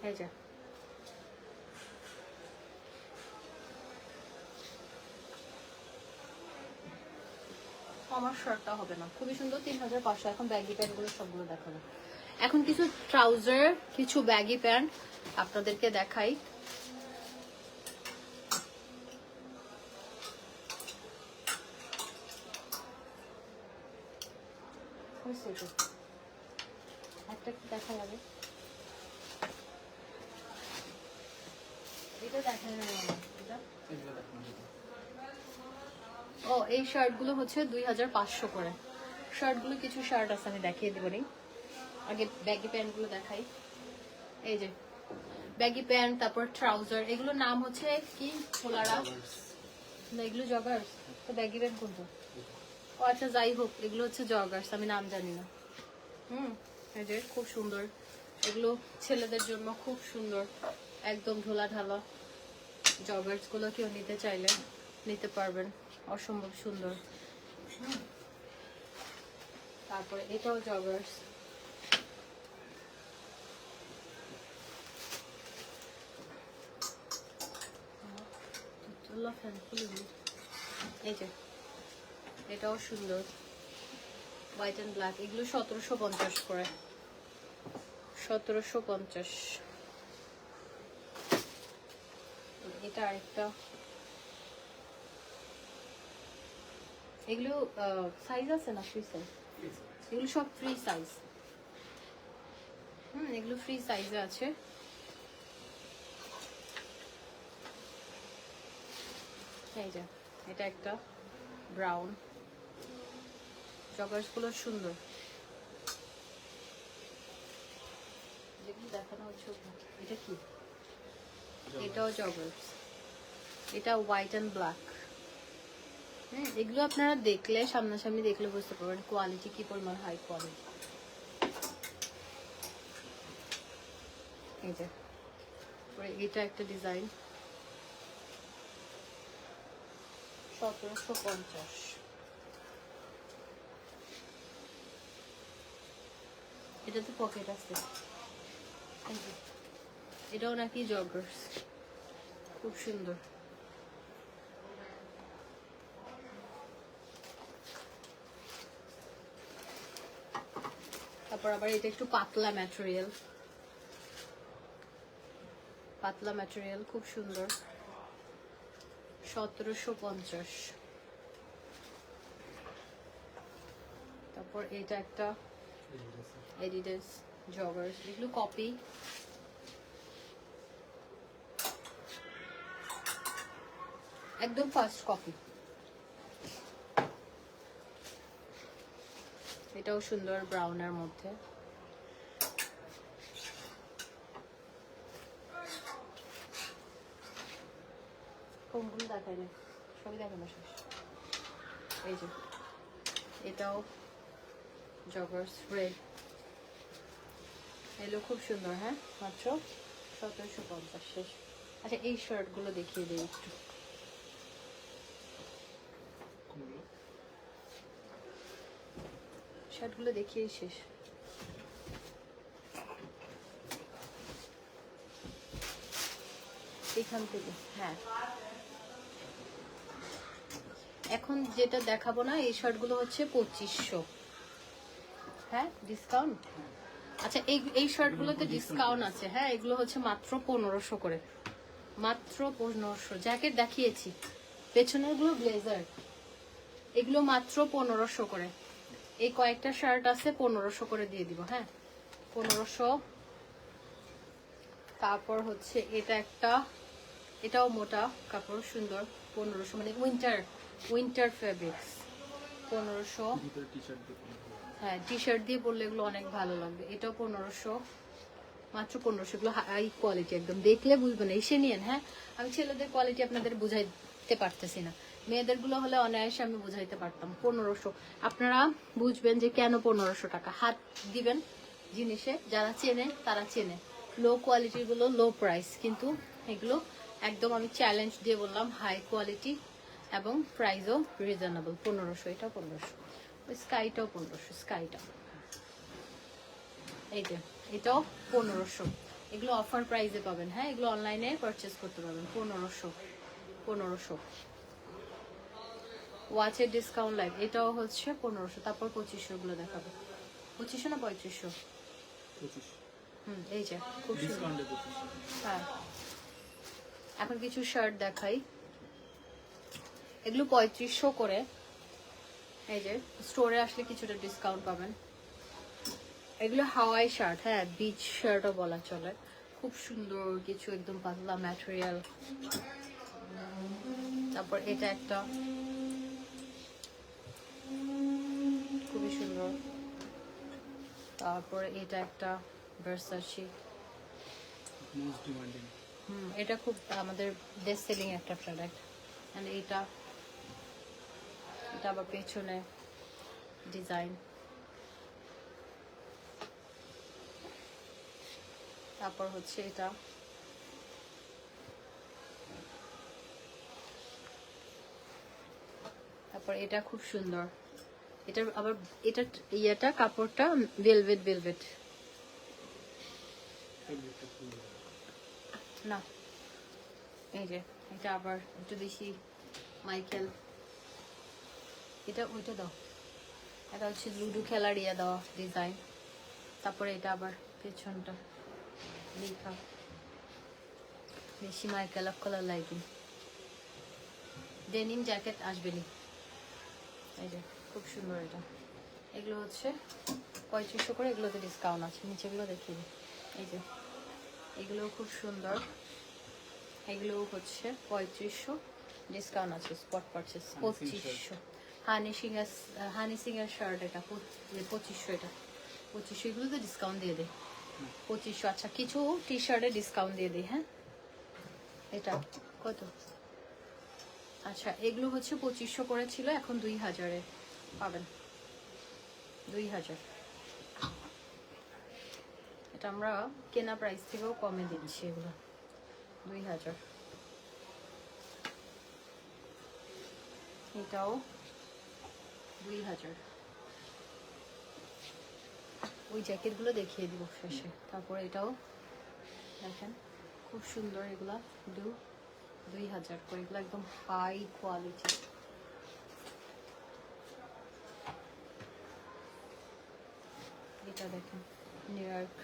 Speaker 1: এই যে আমার শার্টটা হবে না, খুবই সুন্দর। 3500। এখন ব্যাগি প্যান্ট গুলো সবগুলো দেখাবো। এখন কিছু ট্রাউজার, কিছু ব্যাগি প্যান্ট আপনাদেরকে দেখাই। একটা দেখা যাবে, এটা দেখা যাবে এটা। ও, এই শার্ট গুলো হচ্ছে 2500 করে। শার্ট গুলো কিছু শার্ট আছে, আমি দেখিয়ে দিব নি। আগে ব্যাগি প্যান্ট গুলো দেখাই। এই যে ব্যাগি প্যান্ট, তারপর ট্রাউজার, এগুলোর নাম হচ্ছে কি খোলারা না, এগুলো জগার্স। তো ব্যাগি প্যান্ট কোনটা? ও আচ্ছা, যাই হোক, এগুলো হচ্ছে জগার্স, আমি নাম জানি না। এই যে খুব সুন্দর, এগুলো ছেলেদের জন্য খুব সুন্দর, একদম ঢোলা ঢালা জগার্স গুলো কেউ নিতে চাইলে নিতে পারবেন, অসম্ভব সুন্দর। তারপরে এটাও জগার্স। এই যে এটাও সুন্দর, হোয়াইট এন্ড ব্ল্যাক। এগুলো 1750 করে, 1750। এটা আরেকটা, এগুলো সাইজ আছে না? ফ্রি সাইজ, এগুলো সব ফ্রি সাইজ। এগুলো ফ্রি সাইজে আছে। এই যে এটা একটা ব্রাউন, জগার্স গুলো সুন্দর, যেগুলো দেখানো হচ্ছে। এটা কি? এটাও জগার্স, এটা হোয়াইট এন্ড ব্ল্যাক। এগুলো আপনারা দেখলে সামনাসামনি দেখলে বুঝতে পারবেন কোয়ালিটি কি পরিমাণ হাই কোয়ালিটি। এই যে এটা একটা ডিজাইন 1750। এটাতে পকেট আছে। এই যে এটাও নাকি জগার্স, খুব সুন্দর। তারপর আবার এটা একটু পাতলা ম্যাটেরিয়াল, পাতলা ম্যাটেরিয়াল খুব সুন্দর 1750। তারপর এটা একটা এডিডাস জগার্স, এগুলো কপি। একদম ফার্স্ট কপি। এটাও সুন্দর ব্রাউনের মধ্যে। কোনগুলো দেখায় না, সবই দেখানো শেষ। এই যে এটাও জগার্স রেড, এগুলো খুব সুন্দর। হ্যাঁ, মাত্র 1750 শেষ। আচ্ছা এই শার্টগুলো দেখিয়ে দিই একটু। শার্টগুলো দেখিয়ে শেষ। এখান থেকে হ্যাঁ, এখন যেটা দেখাবো না এই শার্টগুলো হচ্ছে 2500। হ্যাঁ ডিসকাউন্ট। আচ্ছা এই শার্টগুলোতে ডিসকাউন্ট আছে। হ্যাঁ এগুলো হচ্ছে মাত্র 1500 করে, মাত্র 1500। জ্যাকেট দেখিয়েছি, পেছনের গুলো ব্লেজার, এগুলো মাত্র 1500 করে। এই কয়েকটা শার্ট আছে 1500 করে দিয়ে দিব। হ্যাঁ 1500। তারপর হচ্ছে এটা একটা, এটাও মোটা কাপড়, সুন্দর 1500, মানে উইন্টার ফেব্রিক্স 1500। হ্যাঁ টি শার্ট দিয়ে পরলে এগুলো অনেক ভালো লাগবে। এটাও 1500, মাত্র 1500। এগুলো হাই কোয়ালিটি, একদম দেখলে বুঝবেন, এসে নিয়েন। হ্যাঁ আমি ছেলেদের কোয়ালিটি আপনাদের বুঝাইতে পারতেছি না, মেয়েদের গুলো হলে অনায়াসে আমি বুঝাইতে পারতাম। 1500 আপনারা বুঝবেন যে কেন 1500 টাকা। হাত দিবেন জিনিসে, যারা চেনে তারা চেনে। লো কোয়ালিটির গুলো লো প্রাইস, কিন্তু এগুলো একদম আমি চ্যালেঞ্জ দিয়ে বললাম হাই কোয়ালিটি এবং প্রাইসও রিজনেবল। 1500, এটাও 1500। ওই স্কাইটাও 1500, স্কাইটা এই যে এটাও 1500। এগুলো অফার প্রাইসে পাবেন। হ্যাঁ এগুলো অনলাইনে পারচেজ করতে পারবেন 1500। ওয়াচের ডিসকাউন্ট লাইভ, এটাও হচ্ছে 1500। তারপর 2500 গুলো দেখাবো। 2500 না 3500? এই যে খুব সুন্দর। হ্যাঁ এখন কিছু শার্ট দেখাই, এগুলো 3500 করে। এই যে স্টোরে আসলে কিছুটা ডিসকাউন্ট পাবেন। এগুলো হাওয়াই শার্ট, হ্যাঁ বিচ শার্টও বলা চলে। খুব সুন্দর কিছু, একদম পাতলা ম্যাটেরিয়াল। তারপর এটা একটা খুবই সুন্দর। তারপর এটা একটা ভার্সাচি, এটা খুব আমাদের বেস্ট সেলিং একটা প্রোডাক্ট। এন্ড এটা আবার পেছনে ডিজাইন। তারপর হচ্ছে এটা, তারপর এটা খুব সুন্দর। এটা আবার এটা ইয়াটা কাপড়টা ভেলভেট না। এই যে এটা আবার একটু বেশি মাইকেল, এটা ওইটা দাও, এটা হচ্ছে লুডো খেলার ইয়া দেওয়া ডিজাইন। তারপরে এটা আবার পেছনটা লেখা বেশি Michael of colour lighting. Denim jacket আসবেনি। এই যে খুব সুন্দর এটা। এগুলো হচ্ছে 3500 করে, এগুলোতে ডিসকাউন্ট আছে। নিচেগুলো দেখিয়ে দিই। এই যে এগুলো খুব সুন্দর, এগুলো হচ্ছে 3500, ডিসকাউন্ট আছে, স্পট পারচেস 2500। হানি সিংয়ের শার্ট এটা 2500, এটা 2500। এগুলোতে ডিসকাউন্ট দিয়ে দেয় 2500। আচ্ছা কিছু টি শার্টে ডিসকাউন্ট দিয়ে দিই। হ্যাঁ এটা কত? আচ্ছা, এগুলো হচ্ছে 2500 করে ছিল, এখন 2000-এ পাবেন। 2000। এটা আমরা কেনা প্রাইস থেকেও কমে দিচ্ছি এগুলো। 2000। এটাও 2000। ওই জ্যাকেটগুলো দেখিয়ে দিব শেষে। তারপর এটাও দেখেন খুব সুন্দর, এগুলা 2000 করে। এগুলো একদম হাই কোয়ালিটি। এটা দেখেন নিউ ইয়র্ক,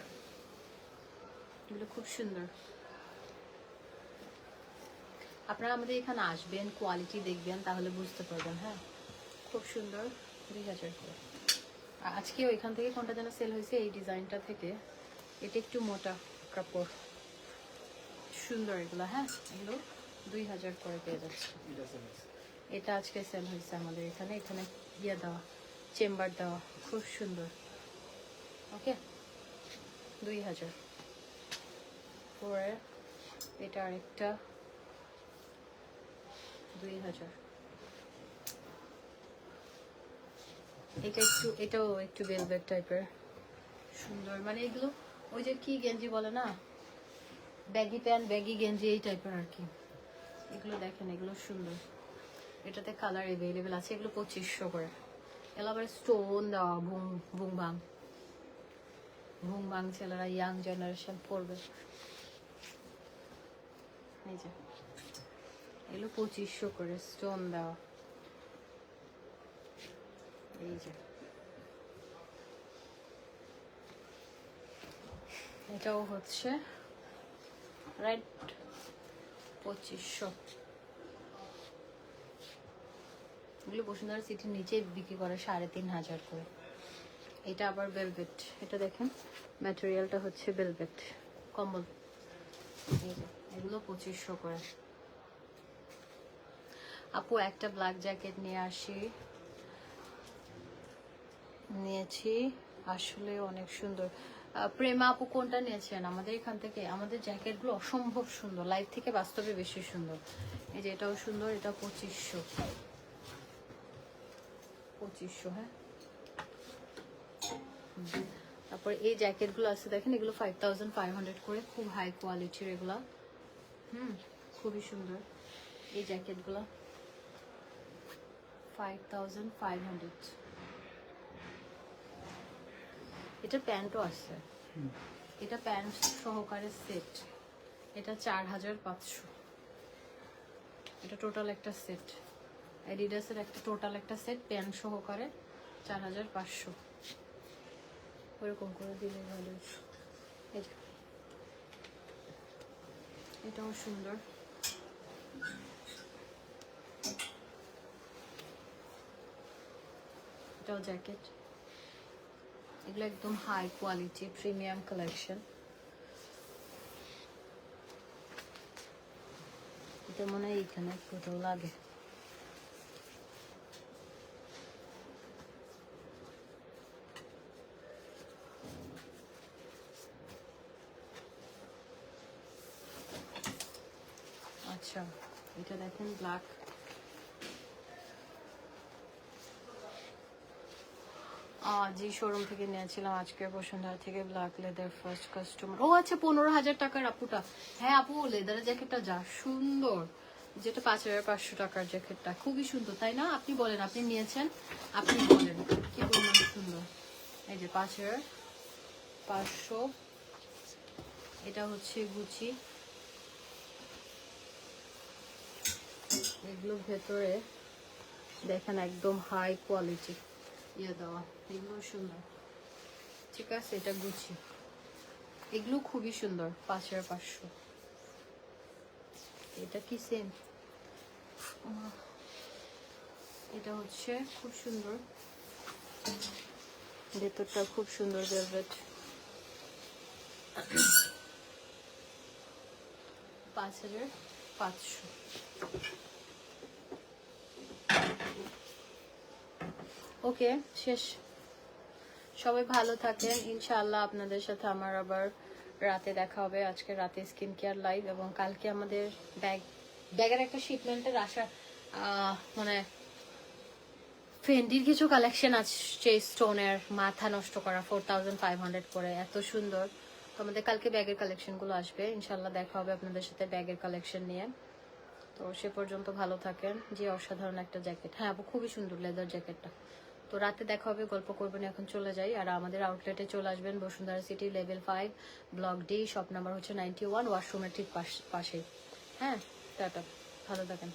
Speaker 1: এগুলো খুব সুন্দর। আপনারা আমাদের এখানে আসবেন, কোয়ালিটি দেখবেন, তাহলে বুঝতে পারবেন। হ্যাঁ, খুব সুন্দর। 2000 করে। আজকে ওইখান থেকে কোনটা যেন সেল হয়েছে, এই ডিজাইনটা থেকে। এটা একটু মোটা কাপড়, সুন্দর এগুলো। হ্যাঁ, এগুলো 2000 করে পেয়ে যাচ্ছে। এটা আজকে সেল হয়েছে আমাদের এখানে। এখানে ইয়ে দেওয়া, চেম্বার দেওয়া, খুব সুন্দর। ওকে, 2000 পরে। এটা আরেকটা 2000। এটা একটু, এটাও একটু ভেলভেট টাইপের, সুন্দর। মানে এগুলো ওই যে কি গেঞ্জি বলে না, ব্যাগি প্যান্ট, ব্যাগি গেঞ্জি, এই টাইপের আর কি। এগুলো দেখেন, এগুলো সুন্দর। এটাতে কালার অ্যাভেলেবেল আছে। এগুলো 2500 করে। এগুলো আবার স্টোন দেওয়া, ভুং ভাং ছেলেরা, ইয়াং জেনারেশন পরবে। এই যে এগুলো 2500 করে, স্টোন দেওয়া। এই যে এটাও হচ্ছে রাইট 2500। এগুলো বসুন্ধরা সিটির নিচে বিক্রি করে 3500 করে। এটা আবার ভেলভেট। এটা দেখেন ম্যাটেরিয়ালটা হচ্ছে ভেলভেট কম্বল। এই যে এগুলো 2500 করে। আপু একটা ব্ল্যাক জ্যাকেট নিয়েছি, আসলে অনেক সুন্দর। প্রেমা আপু কোনটা নিয়েছেন আমাদের এখান থেকে? আমাদের জ্যাকেটগুলো অসম্ভব সুন্দর, লাইভ থেকে বাস্তবে বেশি সুন্দর। এই যে এটাও সুন্দর, এটা 2500। 2500, হ্যাঁ। তারপর এই জ্যাকেটগুলো আছে দেখেন, এগুলো 5500 করে, খুব হাই কোয়ালিটির এগুলা। খুবই সুন্দর এই জ্যাকেটগুলো। 5500। এটা প্যান্টও আছে, এটা প্যান্ট সহকারে সেট। এটা 4500। এটা টোটাল একটা সেট, অ্যাডিডাসের একটা টোটাল একটা সেট, প্যান্ট সহকারে 4500। ওরকম করে দিলে ভালো। এটাও সুন্দর। এটাও জ্যাকেট। এগুলো একদম হাই কোয়ালিটি প্রিমিয়াম কালেকশন। এটা মনে হয় এখানে কোথাও লাগে। আচ্ছা, এটা দেখেন ব্ল্যাক। জি, শোরুম থেকে নিয়েছিলাম আজকে, বসুন্ধরা থেকে, ব্ল্যাক লেদার, ফার্স্ট কাস্টমার। ও আচ্ছা, 15000 টাকার আপুটা। হ্যাঁ আপু, লেদারের জ্যাকেটটা যা সুন্দর, যেটা 5500 টাকার জ্যাকেটটা খুবই সুন্দর, তাই না? আপনি বলেন, আপনি নিয়েছেন, আপনি বলেন কি পরিমাণ সুন্দর। এই যে 5500। এটা হচ্ছে গুচি। এগুলো ভেতরে দেখেন একদম হাই কোয়ালিটি ইয়ে দেওয়া, এগুলো সুন্দর। ঠিক আছে, এটা গুচি। এগুলো খুবই সুন্দর, 5500। এটা কি সেম? এটা হচ্ছে খুব সুন্দর, ভেতরটা খুব সুন্দর ভেলভেট। 5500। ওকে, শেষ। সবাই ভালো থাকেন, ইনশাআল্লাহ আপনাদের সাথে আমার আবার রাতে দেখা হবে। আজকে রাতে স্কিন কেয়ার লাইভ, এবং কালকে আমাদের ব্যাগের একটা শিপমেন্টের মানে ফেন্ডির কিছু কালেকশন আসছে স্টোনের, মাথা নষ্ট করা, 4500 করে, এত সুন্দর। তো আমাদের কালকে ব্যাগের কালেকশনগুলো আসবে, ইনশাল্লাহ দেখা হবে আপনাদের সাথে ব্যাগের কালেকশন নিয়ে। তো সে পর্যন্ত ভালো থাকেন। যে অসাধারণ একটা জ্যাকেট, হ্যাঁ আপু খুবই সুন্দর লেদার জ্যাকেটটা। তো রাতে দেখা হবে, গল্প করবেন, এখন চলে যাই। আর আমাদের আউটলেটে চলে আসবেন, Bashundhara city level 5 block D, shop number হচ্ছে 91, ওয়াশরুমের ঠিক পাশে। হ্যাঁ টাটা, ভালো থাকেন।